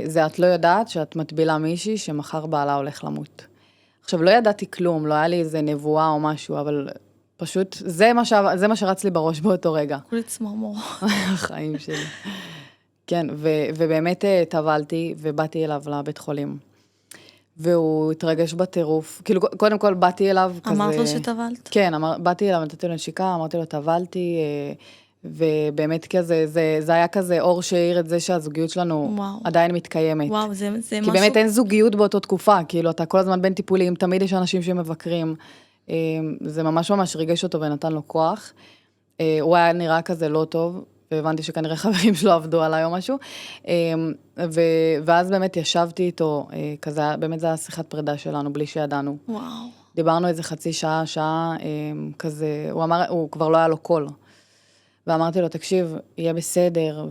זה את לא יודעת שאת מטבילה מישהי שמחר בעלה הולך למות. עכשיו, לא ידעתי כלום, לא היה לי איזה נבואה או משהו, אבל פשוט, זה מה שרץ לי בראש באותו רגע. כולי צמרמור. החיים שלי. כן, ובאמת טבלתי, ובאתי אליו לבית חולים. והוא התרגש בטירוף, כאילו קודם כל באתי אליו כזה... אמרת לו שטבלת? כן, באתי אליו, נתתי לו נשיקה, אמרתי לו טבלתי, ובאמת כזה, זה היה כזה אור שהעיר את זה שהזוגיות שלנו עדיין מתקיימת. וואו, זה משהו... כי באמת אין זוגיות באותו תקופה, כאילו אתה כל הזמן בין טיפולים, תמיד יש אנשים שמבקרים, זה ממש ממש ריגש אותו ונתן לו כוח, הוא היה נראה כזה לא טוב, והבנתי שכנראה חברים שלו עבדו עליי או משהו, ואז באמת ישבתי איתו, כזה, באמת זה היה שיחת פרידה שלנו, בלי שידענו. וואו. דיברנו איזה חצי שעה, כזה, הוא כבר לא היה לו קול. ואמרתי לו, תקשיב, יהיה בסדר,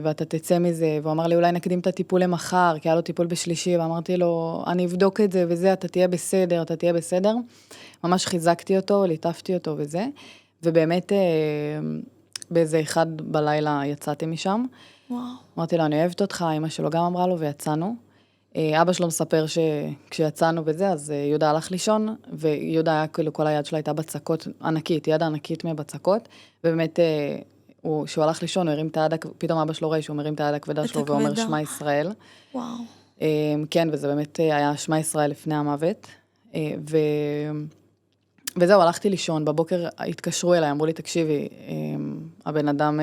ואתה תצא מזה, והוא אמר לי, אולי נקדים את הטיפול למחר, כי היה לו טיפול בשלישי, ואמרתי לו, אני אבדוק את זה וזה, אתה תהיה בסדר, אתה תהיה בסדר. ממש חיזקתי אותו, ליטפתי אותו וזה, ובאמת, באיזה 1 בלילה יצאתי משם. וואו. אמרתי לו, אני אוהבת אותך, אמא שלו גם אמרה לו, ויצאנו. אבא שלו מספר שכשיצאנו וזה, אז יהודה הלך לישון, ויהודה היה כאילו, כל היד שלה הייתה בצקות ענקית, יד ענקית מבצקות, ובאמת, כשהוא הלך לישון, הוא הרים את היד, פתאום אבא שלו רואה שהוא מרים את היד הכבדה שלו, ואומר שמע ישראל. וואו. כן, וזה באמת היה שמע ישראל לפני המוות. וזהו, הלכתי לישון, בבוקר התקשרו אליי, אמרו לי, תקשיבי, הבן אדם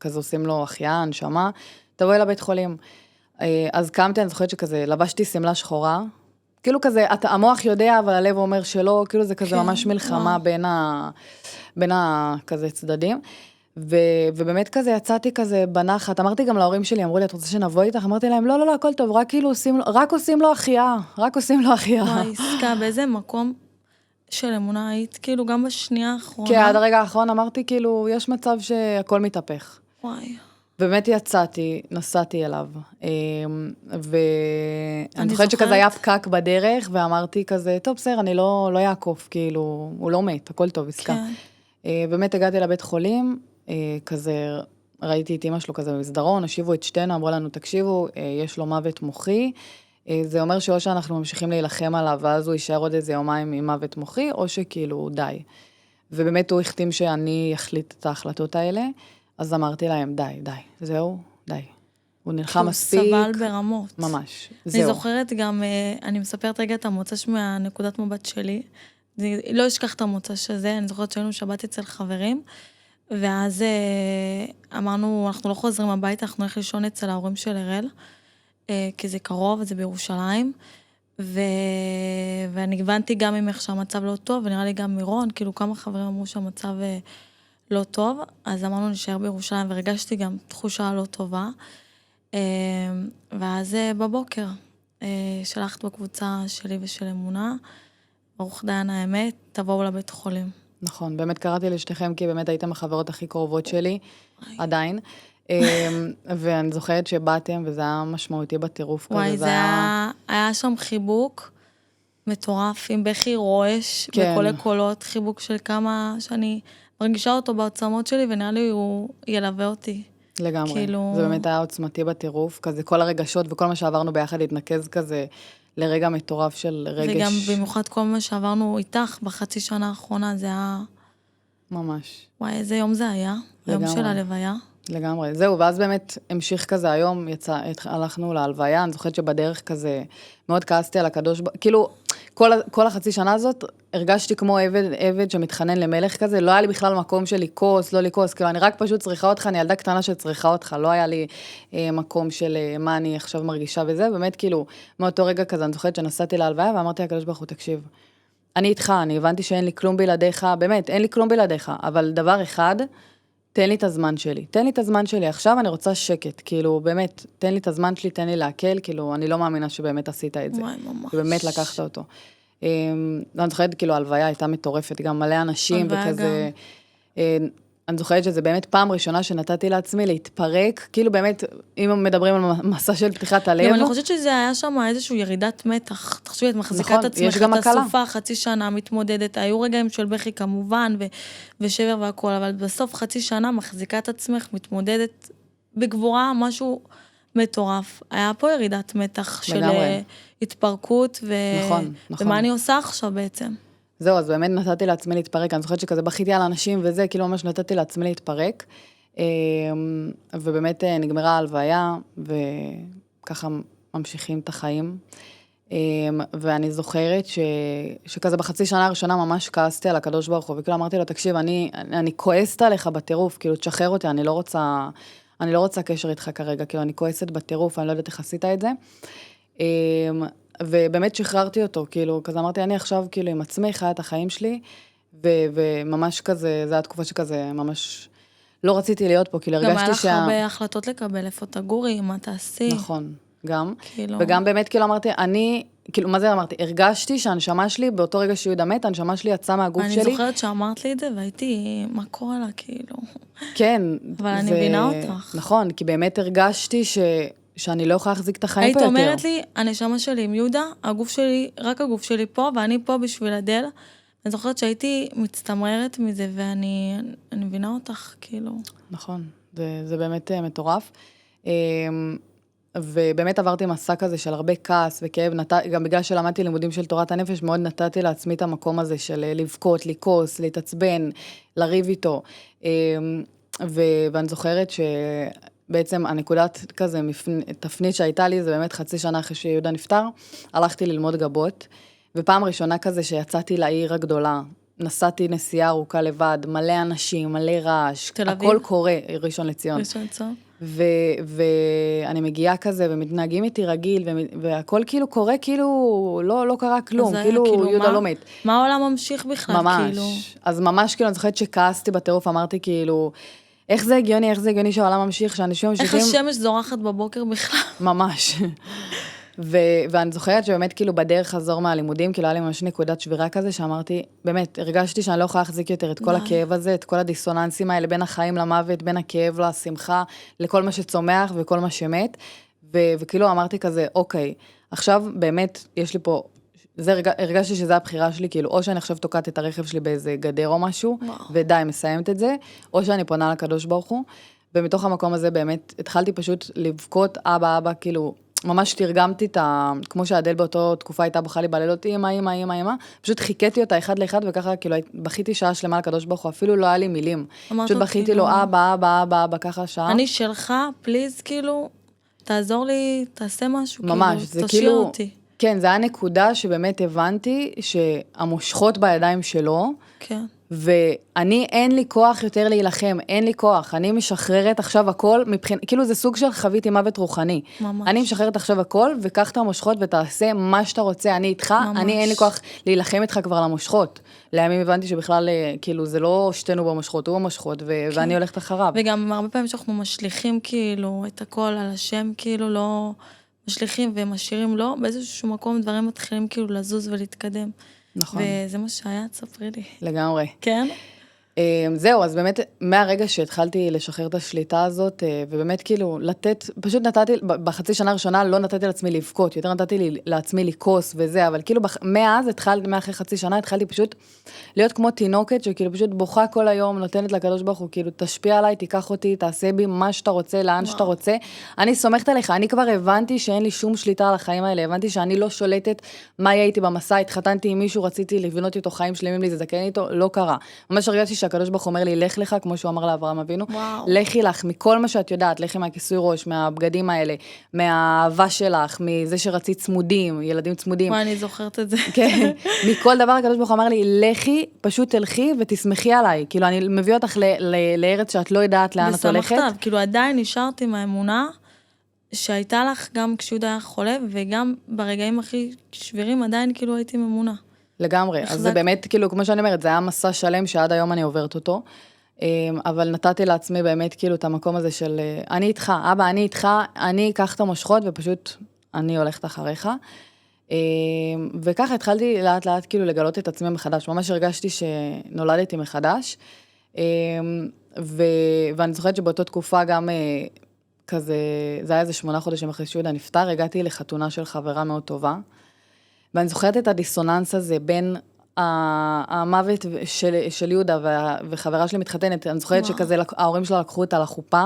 כזה עושים לו החייאה, הנשמה, תבואי לבית חולים. אז קמתי, אני זוכרת שכזה, לבשתי סמלה שחורה, כאילו כזה, המוח יודע, אבל הלב אומר שלא, כאילו זה כזה ממש מלחמה בין כזה צדדים, ובאמת כזה יצאתי כזה בנחת, אמרתי גם להורים שלי, אמרו לי, את רוצה שנבוא איתך? אמרתי להם, לא, הכל טוב, רק עושים לו החייאה, וואי, עסקה, באיזה מקום של אמונה היית, כאילו גם בשנייה האחרונה. כן, עד הרגע האחרון אמרתי, כאילו, יש מצב שהכל מתהפך. וואי. באמת יצאתי, נסעתי אליו, ואני זוכרת שכזה היה פקק בדרך, ואמרתי כזה, טוב, בסדר, אני לא יעקוף, כאילו, הוא לא מת, הכל טוב, עסקה. באמת הגעתי לבית חולים, כזה, ראיתי את אמא שלו כזה במסדרון, הושיבו את שתינו, אמרו לנו, תקשיבו, יש לו מוות מוחי, זה אומר שאו שאנחנו ממשיכים להילחם עליו, ואז הוא יישאר עוד איזה יומיים עם מוות מוחי, או שכאילו, די. ובאמת הוא החתים שאני אחליט את ההחלטות האלה, אז אמרתי להם, די, זהו, די. הוא נלחם מספיק. הוא סבל ברמות. ממש, זהו. אני זוכרת גם, אני מספרת רגע את המוצא מהנקודת מבט שלי, אני לא אשכח את המוצא שזה, אני זוכרת שהיינו שבת אצל חברים, ואז אמרנו, אנחנו לא חוזרים הביתה, אנחנו הולכים לישון אצל ההורים של הראל, כי זה קרוב, זה בירושלים, ואני הבנתי גם עם איך שהמצב לא טוב, ונראה לי גם מירון, כאילו כמה חברים אמרו שהמצב לא טוב, אז אמרנו נשאר בירושלים, והרגשתי גם תחושה לא טובה, ואז בבוקר שלחת בקבוצה שלי ושל אמונה, ברוך דיין האמת, תבואו לבית חולים. נכון, באמת קראתי לשתיכם, כי באמת הייתם החברות הכי קרובות שלי, עדיין, ואני זוכרת שבאתם, וזה היה משמעותי בטירוף כזה. וואי, זה היה שם חיבוק מטורף, עם בכי רועש, כן. בכל הקולות, חיבוק של כמה שאני מרגישה אותו בעוצמות שלי, ונראה לי הוא ילווה אותי. לגמרי, כאילו... זה באמת היה עוצמתי בטירוף, כזה כל הרגשות וכל מה שעברנו ביחד התנקז כזה לרגע מטורף של רגש. וגם במיוחד כל מה שעברנו איתך בחצי שנה האחרונה, זה היה... ממש. וואי, איזה יום זה היה? לגמרי. יום של הלוויה. לגמרי, זהו, ואז באמת המשיך כזה היום, הלכנו להלוויה, אני זוכרת שבדרך כזה, מאוד כעסתי על הקדוש, כאילו, כל החצי שנה הזאת, הרגשתי כמו עבד שמתחנן למלך כזה, לא היה לי בכלל מקום של לקוס, לא לקוס, כאילו, אני רק פשוט צריכה אותך, אני ילדה קטנה שצריכה אותך, לא היה לי מקום של מה אני עכשיו מרגישה וזה, באמת כאילו, מאותו רגע כזה, אני זוכרת שנסעתי להלוויה, ואמרתי לקדוש ברוך הוא, תקשיב, אני איתך, אני הבנתי שאין לי כלום בלעדיך, באמת, אין לי כלום בלעדיך, אבל דבר אחד, תן לי את הזמן שלי, עכשיו אני רוצה שקט, כאילו, באמת, תן לי את הזמן שלי, תן לי להקל, כאילו, אני לא מאמינה שבאמת עשית את זה. וואי, ממש. באמת לקחת אותו. אני זוכרת, כאילו, ההלוויה הייתה מטורפת, גם מלא אנשים, וכזה, אני זוכרת שזה באמת פעם ראשונה שנתתי לעצמי להתפרק, כאילו באמת, אם מדברים על מסע של פתיחת הלב. גם אני חושבת שזה היה שם איזושהי ירידת מתח, תחשבי, את מחזיקה את עצמך, את הסופה, חצי שנה מתמודדת, היו רגעים של בכי כמובן, ושבר והכל, אבל בסוף חצי שנה מחזיקה את עצמך, מתמודדת בגבורה, משהו מטורף. היה פה ירידת מתח של התפרקות, ומה אני עושה עכשיו בעצם? זהו, אז באמת נתתי לעצמי להתפרק, אני זוכרת שכזה בכיתי על אנשים וזה, כאילו ממש נתתי לעצמי להתפרק, ובאמת נגמרה ההלוויה, וככה ממשיכים את החיים, ואני זוכרת שכזה בחצי שנה הראשונה ממש כעסתי על הקדוש ברוך הוא, וכאילו אמרתי לו, תקשיב, אני כועסת עליך בטירוף, כאילו תשחרר אותי, אני לא רוצה קשר איתך כרגע, כאילו אני כועסת בטירוף, אני לא יודעת איך עשית את זה, ובאמת שחררתי אותו, כאילו, כזה אמרתי, אני עכשיו כאילו עם עצמי חיה את החיים שלי, וממש כזה, זו התקופה שכזה ממש לא רציתי להיות פה, כאילו גם היה הרגשתי לך הרבה החלטות לקבל, איפה תגורי, מה תעשי. נכון, גם. כאילו... וגם באמת כאילו אמרתי, כאילו, מה זה אמרתי? הרגשתי שהנשמה שלי, באותו רגע שיהודה מת, הנשמה שלי יצאה מהגוף שלי. אני זוכרת שאמרת לי את זה, והייתי, מה קורה לה, כאילו. כן. אבל אני מבינה אותך. נכון, כי באמת הרגשתי שאני לא יכולה להחזיק את החיים פה יותר. היית אומרת לי, הנשמה שלי עם יהודה, הגוף שלי, רק הגוף שלי פה, ואני פה בשביל הדל. אני זוכרת שהייתי מצטמררת מזה, ואני מבינה אותך, כאילו. נכון, זה באמת מטורף. ובאמת עברתי מסע כזה של הרבה כעס וכאב, גם בגלל שלמדתי לימודים של תורת הנפש, מאוד נתתי לעצמי את המקום הזה של לבכות, לכעוס, להתעצבן, לריב איתו. ואני זוכרת שבעצם הנקודת כזה, תפנית שהייתה לי, זה באמת חצי שנה אחרי שיהודה נפטר, הלכתי ללמוד גבות, ופעם ראשונה כזה שיצאתי לעיר הגדולה, נסעתי נסיעה ארוכה לבד, מלא אנשים, מלא רעש, הכל קורה, ראשון לציון. ראשון לציון. ואני מגיעה כזה, ומתנהגים איתי רגיל, והכל כאילו קורה, כאילו לא קרה כלום, כאילו יהודה לא מת. מה העולם ממשיך בכלל, כאילו? ממש, אז ממש כאילו, אני זוכרת שכעסתי בטירוף, אמרתי כאילו, איך זה הגיוני שהעולם ממשיך, שאנשים ממשיכים... איך השמש זורחת בבוקר בכלל? ממש. ואני זוכרת שבאמת כאילו בדרך חזור מהלימודים, כאילו היה לי ממש נקודת שבירה כזה, שאמרתי, באמת, הרגשתי שאני לא יכולה להחזיק יותר את כל הכאב הזה, את כל הדיסוננסים האלה, בין החיים למוות, בין הכאב לשמחה, לכל מה שצומח וכל מה שמת, וכאילו אמרתי כזה, אוקיי, עכשיו באמת יש לי פה, הרגשתי שזו הבחירה שלי, כאילו, או שאני עכשיו תוקעת את הרכב שלי באיזה גדר או משהו, ודי, מסיימת את זה, או שאני פונה לקדוש ברוך הוא, ומתוך המקום הזה באמת התחלתי פשוט לבכות, אבא, כאילו, ממש תרגמתי את כמו שהאדל באותו תקופה הייתה בוכה לי בלילות, אמא, פשוט חיכיתי אותה אחד לאחד, וככה כאילו בכיתי שעה שלמה לקדוש ברוך הוא, אפילו לא היה לי מילים. פשוט בכיתי לו, אבא, ככה שעה. אני שלך, פליז, כאילו, תעזור לי, תעשה משהו, ממש, כאילו, זה תשאיר כאילו, אותי. כן, זה היה נקודה שבאמת הבנתי שהמושכות בידיים שלו, כן. ואני, אין לי כוח יותר להילחם, אין לי כוח, אני משחררת עכשיו הכל, כאילו זה סוג של חוויתי מוות רוחני. ממש. אני משחררת עכשיו הכל, וקח את המושכות ותעשה מה שאתה רוצה, אני איתך, אני אין לי כוח להילחם איתך כבר למושכות. לימים הבנתי שבכלל, כאילו, זה לא שתינו במושכות, הוא במושכות, ואני הולכת אחריו. וגם הרבה פעמים שאנחנו משליכים, כאילו, את הכל על השם, כאילו, לא משליכים ומשאירים לו, באיזשהו מקום דברים מתחילים כאילו לזוז ולהתקדם. נכון. וזה מה שהיה, תספרי לי. לגמרי. כן? זהו, אז באמת, מהרגע שהתחלתי לשחרר את השליטה הזאת, ובאמת כאילו, פשוט נתתי, בחצי שנה הראשונה לא נתתי לעצמי לבכות, יותר נתתי לעצמי לכוס וזה, אבל כאילו, מאחרי חצי שנה התחלתי פשוט להיות כמו תינוקת, שכאילו פשוט בוכה כל היום, נותנת לקדוש ברוך הוא, כאילו, תשפיע עליי, תיקח אותי, תעשה בי מה שאתה רוצה, לאן שאתה רוצה. אני סומכת עליך, אני כבר הבנתי שאין לי שום שליטה על החיים האלה, הבנתי שאני לא שולטת מה הייתי במסע, התחתנתי עם מישהו, רציתי לבנות איתו חיים שלמים לי, להזדקן איתו, לא קרה. ממש הרגשתי שהקדוש ברוך הוא אומר לי, לך לך, כמו שהוא אמר לאברהם אבינו, לכי לך, מכל מה שאת יודעת, לכי מהכיסוי ראש, מהבגדים האלה, מהאהבה שלך, מזה שרצית צמודים, ילדים צמודים. מה, אני זוכרת את זה. כן, מכל דבר הקדוש ברוך הוא אמר לי, לכי, פשוט תלכי ותשמחי עליי. כאילו, אני מביא אותך לארץ שאת לא יודעת לאן את הולכת. ושמחת, כאילו, עדיין נשארתי מהאמונה שהייתה לך גם כשיהודה היה חולה, וגם ברגעים הכי שבירים עדיין כאילו הייתי ממונה. לגמרי, אז זה באמת, כאילו, כמו שאני אומרת, זה היה מסע שלם שעד היום אני עוברת אותו, אבל נתתי לעצמי באמת, כאילו, את המקום הזה של, אני איתך, אבא, אני איתך, אני אקח את המושכות, ופשוט אני הולכת אחריך, וככה התחלתי לאט לאט, כאילו, לגלות את עצמי מחדש, ממש הרגשתי שנולדתי מחדש, ואני זוכרת שבאותה תקופה גם, כזה, זה היה איזה 8 חודשים אחרי שיהודה נפטר, הגעתי לחתונה של חברה מאוד טובה, ואני זוכרת את הדיסוננס הזה בין המוות של יהודה וחברה שלי מתחתנת, אני זוכרת שכזה ההורים שלה לקחו אותה לחופה,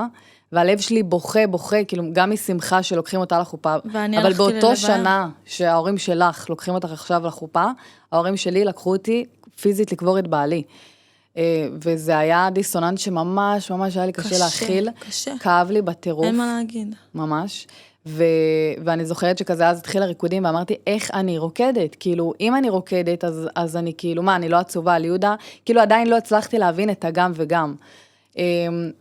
והלב שלי בוכה, כאילו גם משמחה שלוקחים אותה לחופה, אבל באותו שנה שההורים שלך לוקחים אותך עכשיו לחופה, ההורים שלי לקחו אותי פיזית לקבור את בעלי. וזה היה דיסוננס שממש היה לי קשה להכיל, כאב לי בטירוף. אין מה להגיד. ממש. ואני זוכרת שכזה אז התחיל הריקודים, ואמרתי, איך אני רוקדת? כאילו, אם אני רוקדת, אז אני כאילו, מה, אני לא עצובה על יהודה? כאילו, עדיין לא הצלחתי להבין את הגם וגם.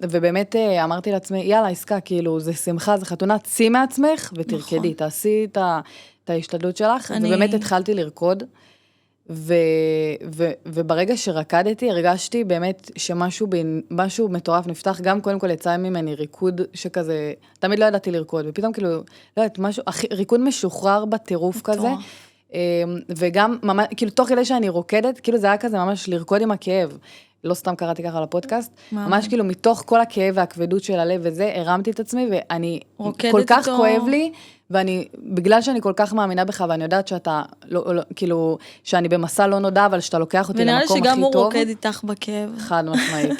ובאמת אמרתי לעצמי, יאללה, עסקה, כאילו, זה שמחה, זה חתונה, צי מעצמך ותרקדי, תעשי את ההשתדלות שלך. ובאמת התחלתי לרקוד, וברגע שרקדתי, הרגשתי באמת משהו מטורף נפתח, גם קודם כל יצא ממני ריקוד שכזה, תמיד לא ידעתי לרקוד, ופתאום כאילו, לא יודעת, משהו, ריקוד משוחרר בטירוף כזה, וגם, כאילו, תוך כדי שאני רוקדת, כאילו זה היה כזה ממש לרקוד עם הכאב, לא סתם קראתי ככה לפודקאסט, ממש כאילו מתוך כל הכאב והכבדות של הלב וזה, הרמתי את עצמי, ואני כל כך כואב לי, ואני, בגלל שאני כל כך מאמינה בך, ואני יודעת שאתה, כאילו, שאני במסע לא נודע, אבל שאתה לוקח אותי למקום הכי טוב. ונראה לי שגם הוא רוקד איתך בכאב. חד משמעית.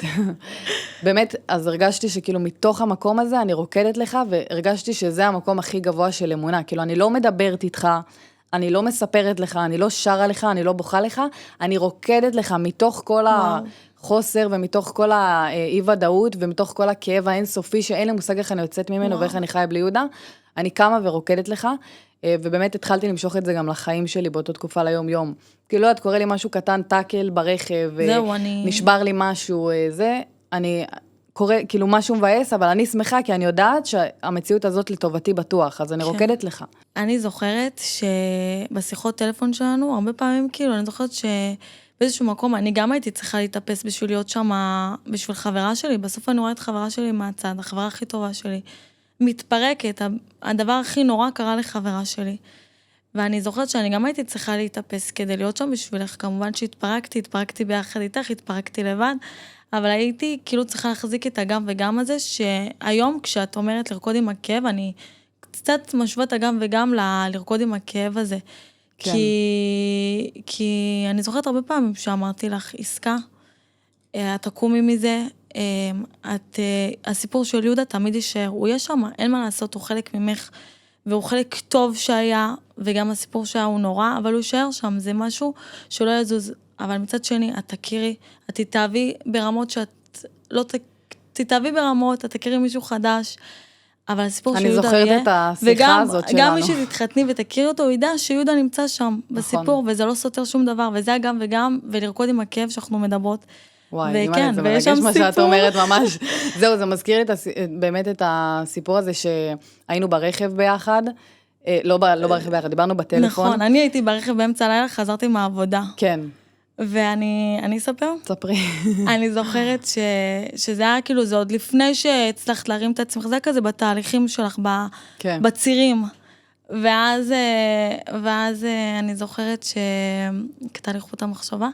באמת, אז הרגשתי שכאילו מתוך המקום הזה, אני רוקדת לך, והרגשתי שזה המקום הכי גבוה של אמונה. כאילו, אני לא מדברת איתך, אני לא מספרת לך, אני לא שרה לך, אני לא בוכה לך, אני רוקדת לך מתוך כל החוסר, ומתוך כל האי-ודאות, ומתוך כל הכאב האינסופי, שאין לי מושג איך אני יוצאת ממנו, ואיך אני חיה בלי יהודה. אני קמה ורוקדת לך, ובאמת התחלתי למשוך את זה גם לחיים שלי, באותו תקופה ליום-יום. כאילו, לא, את קורא לי משהו קטן, טאקל ברכב, נשבר לי משהו, זה, אני קורא, כאילו, משהו מבאס, אבל אני שמחה, כי אני יודעת שהמציאות הזאת לטובתי בטוח, אז אני רוקדת לך. אני זוכרת שבשיחות טלפון שלנו, הרבה פעמים, כאילו, אני זוכרת שבאיזשהו מקום, אני גם הייתי צריכה להתאפס בשביל להיות שם, בשביל חברה שלי, בסוף אני רואה את חברה שלי מהצד, החברה הכי טובה שלי. מתפרקת, הדבר הכי נורא קרה לחברה שלי. ואני זוכרת שאני גם הייתי צריכה להתאפס כדי להיות שם בשבילך, כמובן שהתפרקתי ביחד איתך, התפרקתי לבד, אבל הייתי כאילו צריכה להחזיק את הגם וגם הזה, שהיום כשאת אומרת לרקוד עם הכאב, אני קצת משווה את הגם וגם לרקוד עם הכאב הזה. כן. כי אני זוכרת הרבה פעמים שאמרתי לך, עסקה, את תקומי מזה, הסיפור של יהודה תמיד יישאר, הוא יהיה שם, אין מה לעשות, הוא חלק ממך, והוא חלק טוב שהיה, וגם הסיפור שהיה הוא נורא, אבל הוא יישאר שם, זה משהו שלא יזוז, אבל מצד שני, את תכירי, את תתאהבי ברמות שאת לא תתאהבי ברמות, את תכירי מישהו חדש, אבל הסיפור של יהודה יהיה, אני זוכרת את השיחה הזאת שלנו. וגם מי שתתחתני ותכירי אותו, הוא ידע שיהודה נמצא שם, בסיפור, וזה לא סותר שום דבר, וזה גם וגם, ולרקוד עם הכאב שאנחנו מדברות, וואי, זה מרגש מה שאת אומרת ממש. זהו, זה מזכיר לי באמת את הסיפור הזה שהיינו ברכב ביחד, לא ברכב ביחד, דיברנו בטלפון. נכון, אני הייתי ברכב באמצע הלילה, חזרתי מהעבודה. כן. ואני אספר? ספרי. אני זוכרת שזה היה כאילו, זה עוד לפני שהצלחת להרים את עצמך, זה כזה בתהליכים שלך, בצירים. ואז אני זוכרת שכתהליך אותה מחשבה,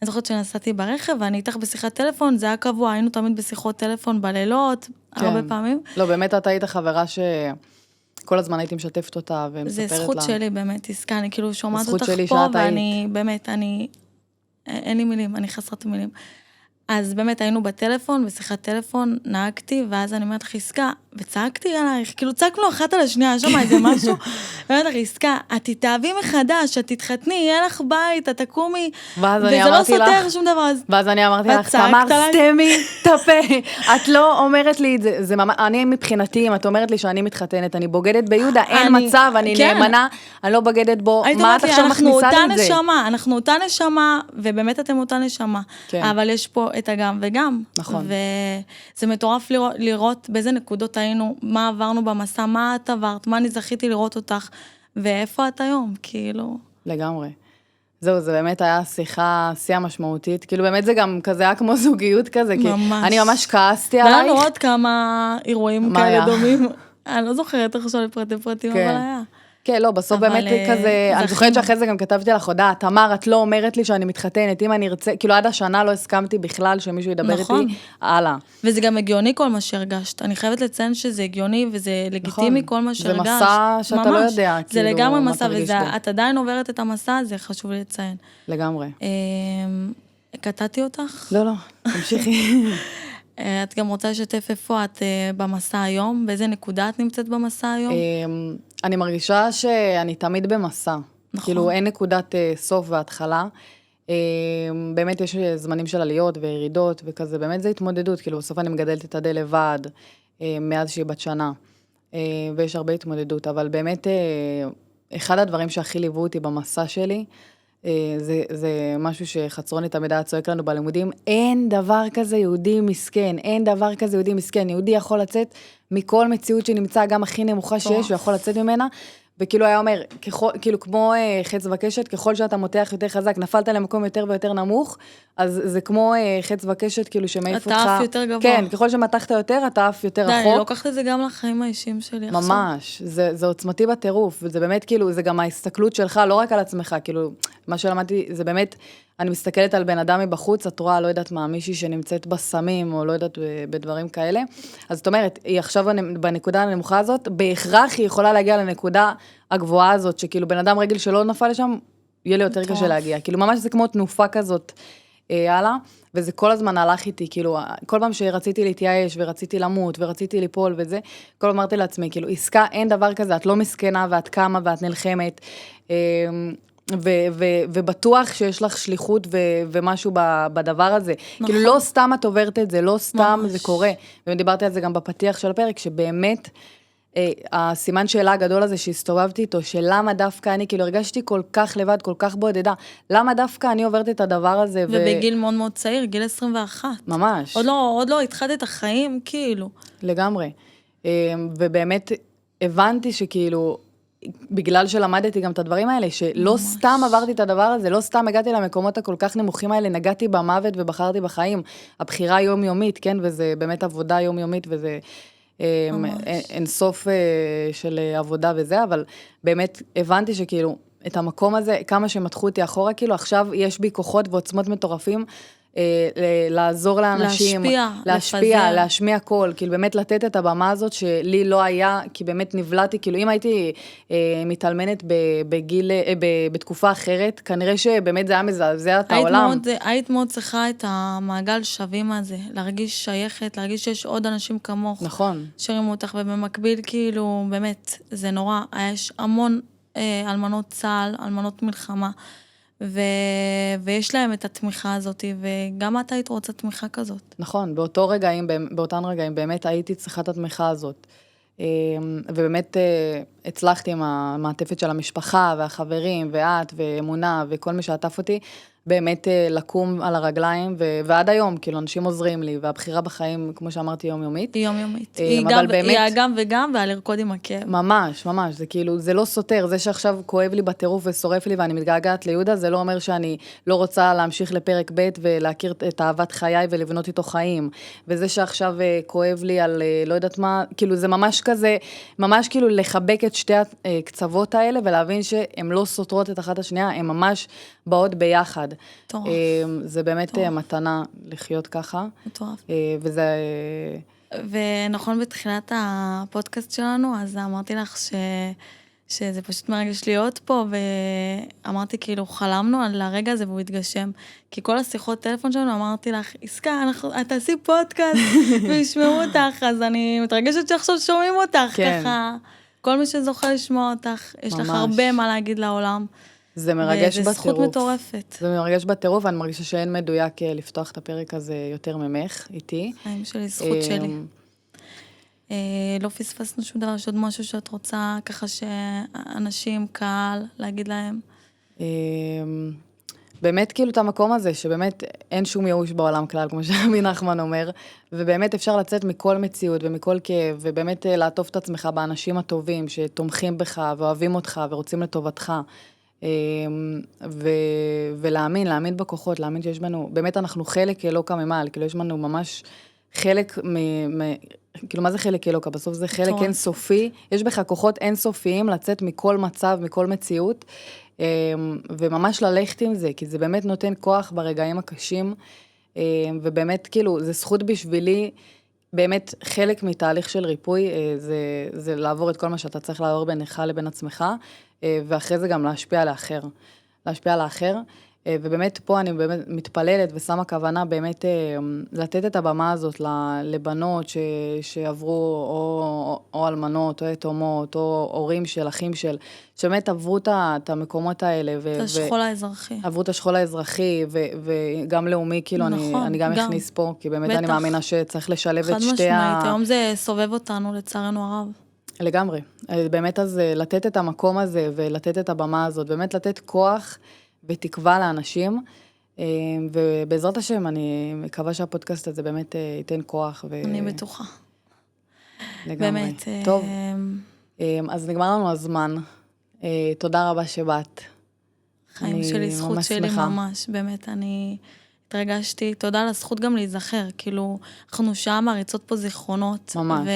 אני זוכרת שנסעתי ברכב, ואני איתך בשיחת טלפון, זה היה קבוע, היינו תמיד בשיחות טלפון בלילות, הרבה פעמים. לא, באמת אתה היית חברה שכל הזמן הייתי משתפת אותה ומספרת לה. זה זכות שלי באמת, עסקה, אני כאילו שומעת אותך פה, ואני באמת, אין לי מילים, אני חסרת מילים. אז באמת היינו בטלפון, בשיחת טלפון, נהגתי, ואז אני אומרת לך, עסקה, וצעקתי עלייך, כאילו צעקנו אחת על השנייה, שמה איזה משהו, ואומרת לך, עסקה, את תתאהבי מחדש, את תתחתני, יהיה לך בית, את תקומי, וזה לא סותר שום דבר. ואז אני אמרתי לך, תמר, סתמי, תפה, את לא אומרת לי את זה, אני מבחינתי, אם את אומרת לי שאני מתחתנת, אני בוגדת ביהודה, אין מצב, אני נאמנה, אני לא בוגדת בו, מה את עכשיו מכניסה לי את זה? אנחנו אותה נשמה, ובאמת אתם אותה נשמה, אבל יש פה את הגם וגם. נכון. וזה מטורף לראות באיזה נקודות היינו, מה עברנו במסע, מה את עברת, מה אני זכיתי לראות אותך, ואיפה את היום, כאילו. לגמרי. זהו, זה באמת היה שיחה משמעותית, כאילו באמת זה גם כזה היה כמו זוגיות כזה, כי אני ממש כעסתי עלייך. היה לנו עוד כמה אירועים כאלה דומים, אני לא זוכרת עכשיו לפרטים, אבל היה. כן, לא, בסוף באמת כזה, אני זוכרת שאחרי זה גם כתבתי לך הודעה, תמר, את לא אומרת לי שאני מתחתנת, אם אני ארצה, כאילו עד השנה לא הסכמתי בכלל שמישהו ידבר איתי, הלאה. וזה גם הגיוני כל מה שהרגשת, אני חייבת לציין שזה הגיוני וזה לגיטימי כל מה שהרגשת. זה מסע שאתה לא יודע, זה לגמרי מסע, ואת עדיין עוברת את המסע, זה חשוב לי לציין. לגמרי. קטעתי אותך? לא, תמשיכי. את גם רוצה לשתף איפה את במסע היום? באיזה נקודה את נמצאת במסע היום? אני מרגישה שאני תמיד במסע. נכון. כאילו אין נקודת סוף והתחלה. באמת יש זמנים של עליות וירידות וכזה, באמת זה התמודדות. כאילו בסוף אני מגדלת את הדי לבד, מאז שהיא בת שנה. ויש הרבה התמודדות, אבל באמת אחד הדברים שהכי ליוו אותי במסע שלי, זה משהו שחצרוני תמיד היה צועק לנו בלימודים, אין דבר כזה יהודי מסכן, אין דבר כזה יהודי מסכן, יהודי יכול לצאת מכל מציאות שנמצא גם הכי נמוכה שיש, הוא יכול לצאת ממנה, וכאילו היה אומר, כאילו כמו חץ וקשת, ככל שאתה מותח יותר חזק, נפלת למקום יותר ויותר נמוך, אז זה כמו חץ וקשת, כאילו שמעיף אותך. אתה אף יותר גבוה. כן, ככל שמתחת יותר, אתה אף יותר רחוק. אני לוקחת את זה גם לחיים האישיים שלי עכשיו. ממש, זה עוצמתי בטירוף, וזה באמת כאילו, זה גם ההסתכלות שלך, לא רק על עצמך, כאילו, מה שלמדתי, זה באמת, אני מסתכלת על בן אדם מבחוץ, את רואה, לא יודעת מה, מישהי שנמצאת בסמים, או לא יודעת, בדברים כאלה, אז זאת אומרת, היא עכשיו בנקודה הנמוכה הזאת, בהכרח היא יכולה להגיע לנקודה הגבוהה הזאת, שכאילו בן אדם רגיל שלא נפל לשם, יהיה לי יותר קשה להגיע, כאילו ממש זה כמו תנופה כזאת, הלאה, וזה כל הזמן הלך איתי, כאילו, כל פעם שרציתי להתייאש, ורציתי למות, ורציתי ליפול וזה, כל פעם אמרתי לעצמי, כאילו, עסקה, אין דבר כזה, את לא מסכנה, ואת קמה, ואת נלחמת, ובטוח שיש לך שליחות ומשהו בדבר הזה. נכון. כאילו, לא סתם את עוברת את זה, לא סתם ממש. זה קורה. ודיברתי על זה גם בפתיח של הפרק, שבאמת, הסימן שאלה הגדול הזה שהסתובבתי איתו, שלמה דווקא אני, כאילו הרגשתי כל כך לבד, כל כך בודדה, למה דווקא אני עוברת את הדבר הזה? ובגיל מאוד מאוד צעיר, גיל 21. ממש. עוד לא התחלתי את החיים, כאילו. לגמרי. ובאמת הבנתי שכאילו, בגלל שלמדתי גם את הדברים האלה, שלא ממש. סתם עברתי את הדבר הזה, לא סתם הגעתי למקומות הכל כך נמוכים האלה, נגעתי במוות ובחרתי בחיים. הבחירה יומיומית, כן? וזה באמת עבודה יומיומית, וזה אין סוף של עבודה וזה, אבל באמת הבנתי שכאילו, את המקום הזה, כמה שמתחו אותי אחורה, כאילו עכשיו יש בי כוחות ועוצמות מטורפים, לעזור לאנשים, להשפיע, להשמיע קול, כאילו באמת לתת את הבמה הזאת שלי לא היה, כי באמת נבלעתי, כאילו אם הייתי מתאלמנת בתקופה אחרת, כנראה שבאמת זה היה מזעזע את העולם. היית מאוד צריכה את המעגל שווים הזה, להרגיש שייכת, להרגיש שיש עוד אנשים כמוך. נכון. שרימו אותך, ובמקביל כאילו, באמת, זה נורא, יש המון אלמנות צה"ל, אלמנות מלחמה, ויש להם את התמיכה הזאת, וגם אתה היית רוצה תמיכה כזאת. נכון, באותן רגעים באמת הייתי צריכה את התמיכה הזאת. ובאמת הצלחתי עם המעטפת של המשפחה והחברים ואת ואמונה וכל מי שעטף אותי, באמת לקום על הרגליים, ועד היום, כאילו, אנשים עוזרים לי, והבחירה בחיים, כמו שאמרתי, יומיומית. היא יומיומית. היא גם וגם, ועל לרקוד עם הכאב. ממש, ממש, זה כאילו, זה לא סותר, זה שעכשיו כואב לי בטירוף ושורף לי, ואני מתגעגעת ליהודה, זה לא אומר שאני לא רוצה להמשיך לפרק ב' ולהכיר את אהבת חיי ולבנות איתו חיים, וזה שעכשיו כואב לי על לא יודעת מה, כאילו, זה ממש כזה, ממש כאילו לחבק את שתי הקצוות האלה, ולהבין שהן לא סותרות את אחת השנייה, הן ממש באות ביחד. מטורף. זה באמת מתנה לחיות ככה. מטורף. וזה... ונכון בתחילת הפודקאסט שלנו, אז אמרתי לך שזה פשוט מרגש להיות פה, ואמרתי כאילו חלמנו על הרגע הזה והוא התגשם, כי כל השיחות טלפון שלנו אמרתי לך, עסקה, את תעשי פודקאסט וישמעו אותך, אז אני מתרגשת שעכשיו שומעים אותך ככה. כל מי שזוכה לשמוע אותך, יש לך הרבה מה להגיד לעולם. זה מרגש בטירוף. וזה זכות מטורפת. זה מרגש בטירוף, ואני מרגישה שאין מדויק לפתוח את הפרק הזה יותר ממך, איתי. חיים שלי, זכות שלי. לא פספסנו שום דבר, יש עוד משהו שאת רוצה, ככה שאנשים, קהל, להגיד להם. באמת כאילו את המקום הזה, שבאמת אין שום ייאוש בעולם כלל, כמו שעמי נחמן אומר, ובאמת אפשר לצאת מכל מציאות ומכל כאב, ובאמת לעטוף את עצמך באנשים הטובים, שתומכים בך ואוהבים אותך ורוצים לטובתך. להאמין בכוחות, להאמין שיש בנו, באמת אנחנו חלק אלוקה ממעל, כאילו יש בנו ממש חלק, כאילו מה זה חלק אלוקה? בסוף זה חלק אינסופי, יש בך כוחות אינסופיים לצאת מכל מצב, מכל מציאות, וממש ללכת עם זה, כי זה באמת נותן כוח ברגעים הקשים, ובאמת כאילו זה זכות בשבילי, באמת חלק מתהליך של ריפוי, זה לעבור את כל מה שאתה צריך לעבור בינך לבין עצמך, ואחרי זה גם להשפיע על האחר, ובאמת פה אני באמת מתפללת ושמה כוונה באמת לתת את הבמה הזאת לבנות שעברו או אלמנות, או יתומות, או הורים של, אחים של, שבאמת עברו את המקומות האלה. את השכול האזרחי. עברו את השכול האזרחי, וגם לאומי, כאילו אני גם אכניס פה, כי באמת אני מאמינה שצריך לשלב את שתי חד משמעית, היום זה סובב אותנו לצערנו הרב. לגמרי. באמת אז לתת את המקום הזה ולתת את הבמה הזאת, באמת לתת כוח ותקווה לאנשים, ובעזרת השם אני מקווה שהפודקאסט הזה באמת ייתן כוח. אני בטוחה. לגמרי. באמת. טוב, אז נגמר לנו הזמן. תודה רבה שבאת. חיים אני שלי, זכות ממש שלי שמחה. ממש, באמת, אני התרגשתי. תודה על הזכות גם להיזכר, כאילו, אנחנו שעה מעריצות פה זיכרונות. ממש.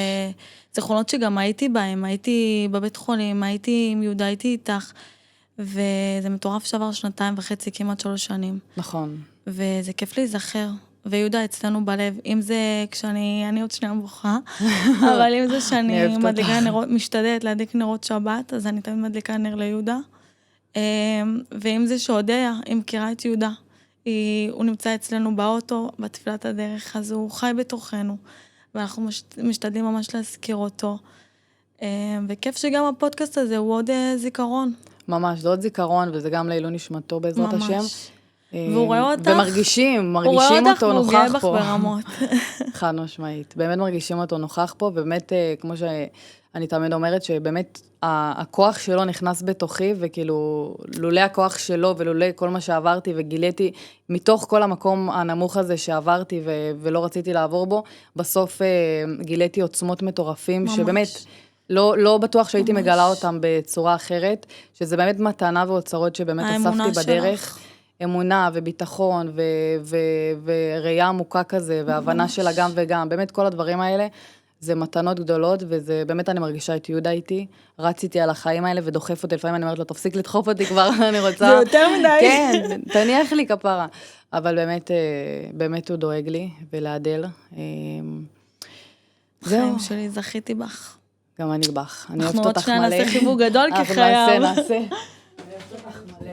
וזיכרונות שגם הייתי בהם, הייתי בבית חולים, הייתי עם יהודה, הייתי איתך, וזה מטורף שעבר 2.5, כמעט 3 שנים. נכון. וזה כיף להיזכר. ויהודה אצלנו בלב, אם זה אני עוד שנייה בוכה, אבל אם זה שאני אני אוהבת מדליקה אותך. נרות, משתדלת להדליק נרות שבת, אז אני תמיד מדליקה נר ליהודה. ואם זה שהודיה, היא מכירה את יהודה, הוא נמצא אצלנו באוטו, בתפילת הדרך, אז הוא חי בתוכנו, ואנחנו משתדלים ממש להזכיר אותו. וכיף שגם הפודקאסט הזה הוא עוד זיכרון. ממש, זה עוד זיכרון, וזה גם לעילוי נשמתו בעזרת השם. ממש. והוא רואה אותך. ומרגישים הוא רואה אותך אותו והוא גאה נוכח בך פה. ברמות. חד משמעית. באמת מרגישים אותו נוכח פה, ובאמת, כמו שאני תמיד אומרת, שבאמת הכוח שלו נכנס בתוכי, וכאילו, לולא הכוח שלו ולולא כל מה שעברתי וגיליתי, מתוך כל המקום הנמוך הזה שעברתי ולא רציתי לעבור בו, בסוף גיליתי עוצמות מטורפים, ממש. שבאמת לא בטוח שהייתי ממש. מגלה אותם בצורה אחרת, שזה באמת מתנה ואוצרות שבאמת האמונה אספתי בדרך. שלך. אמונה וביטחון וראייה עמוקה כזה, והבנה ממש. שלה גם וגם, באמת כל הדברים האלה, זה מתנות גדולות, וזה באמת אני מרגישה את יהודה איתי, רציתי על החיים האלה ודוחף אותי, לפעמים אני אומרת לו, תפסיק לדחוף אותי כבר, אני רוצה... זה יותר מדי. כן, תניח לי כפרה. אבל באמת הוא דואג לי, ולעדל. זהו. חיים שלי, זכיתי בך. גם אני בך. אני אוהבת אנחנו עוד אותך שנייה מלא. נעשה חיבוק גדול אנחנו כחייב. נעשה. אני אוהבת אותך מלא.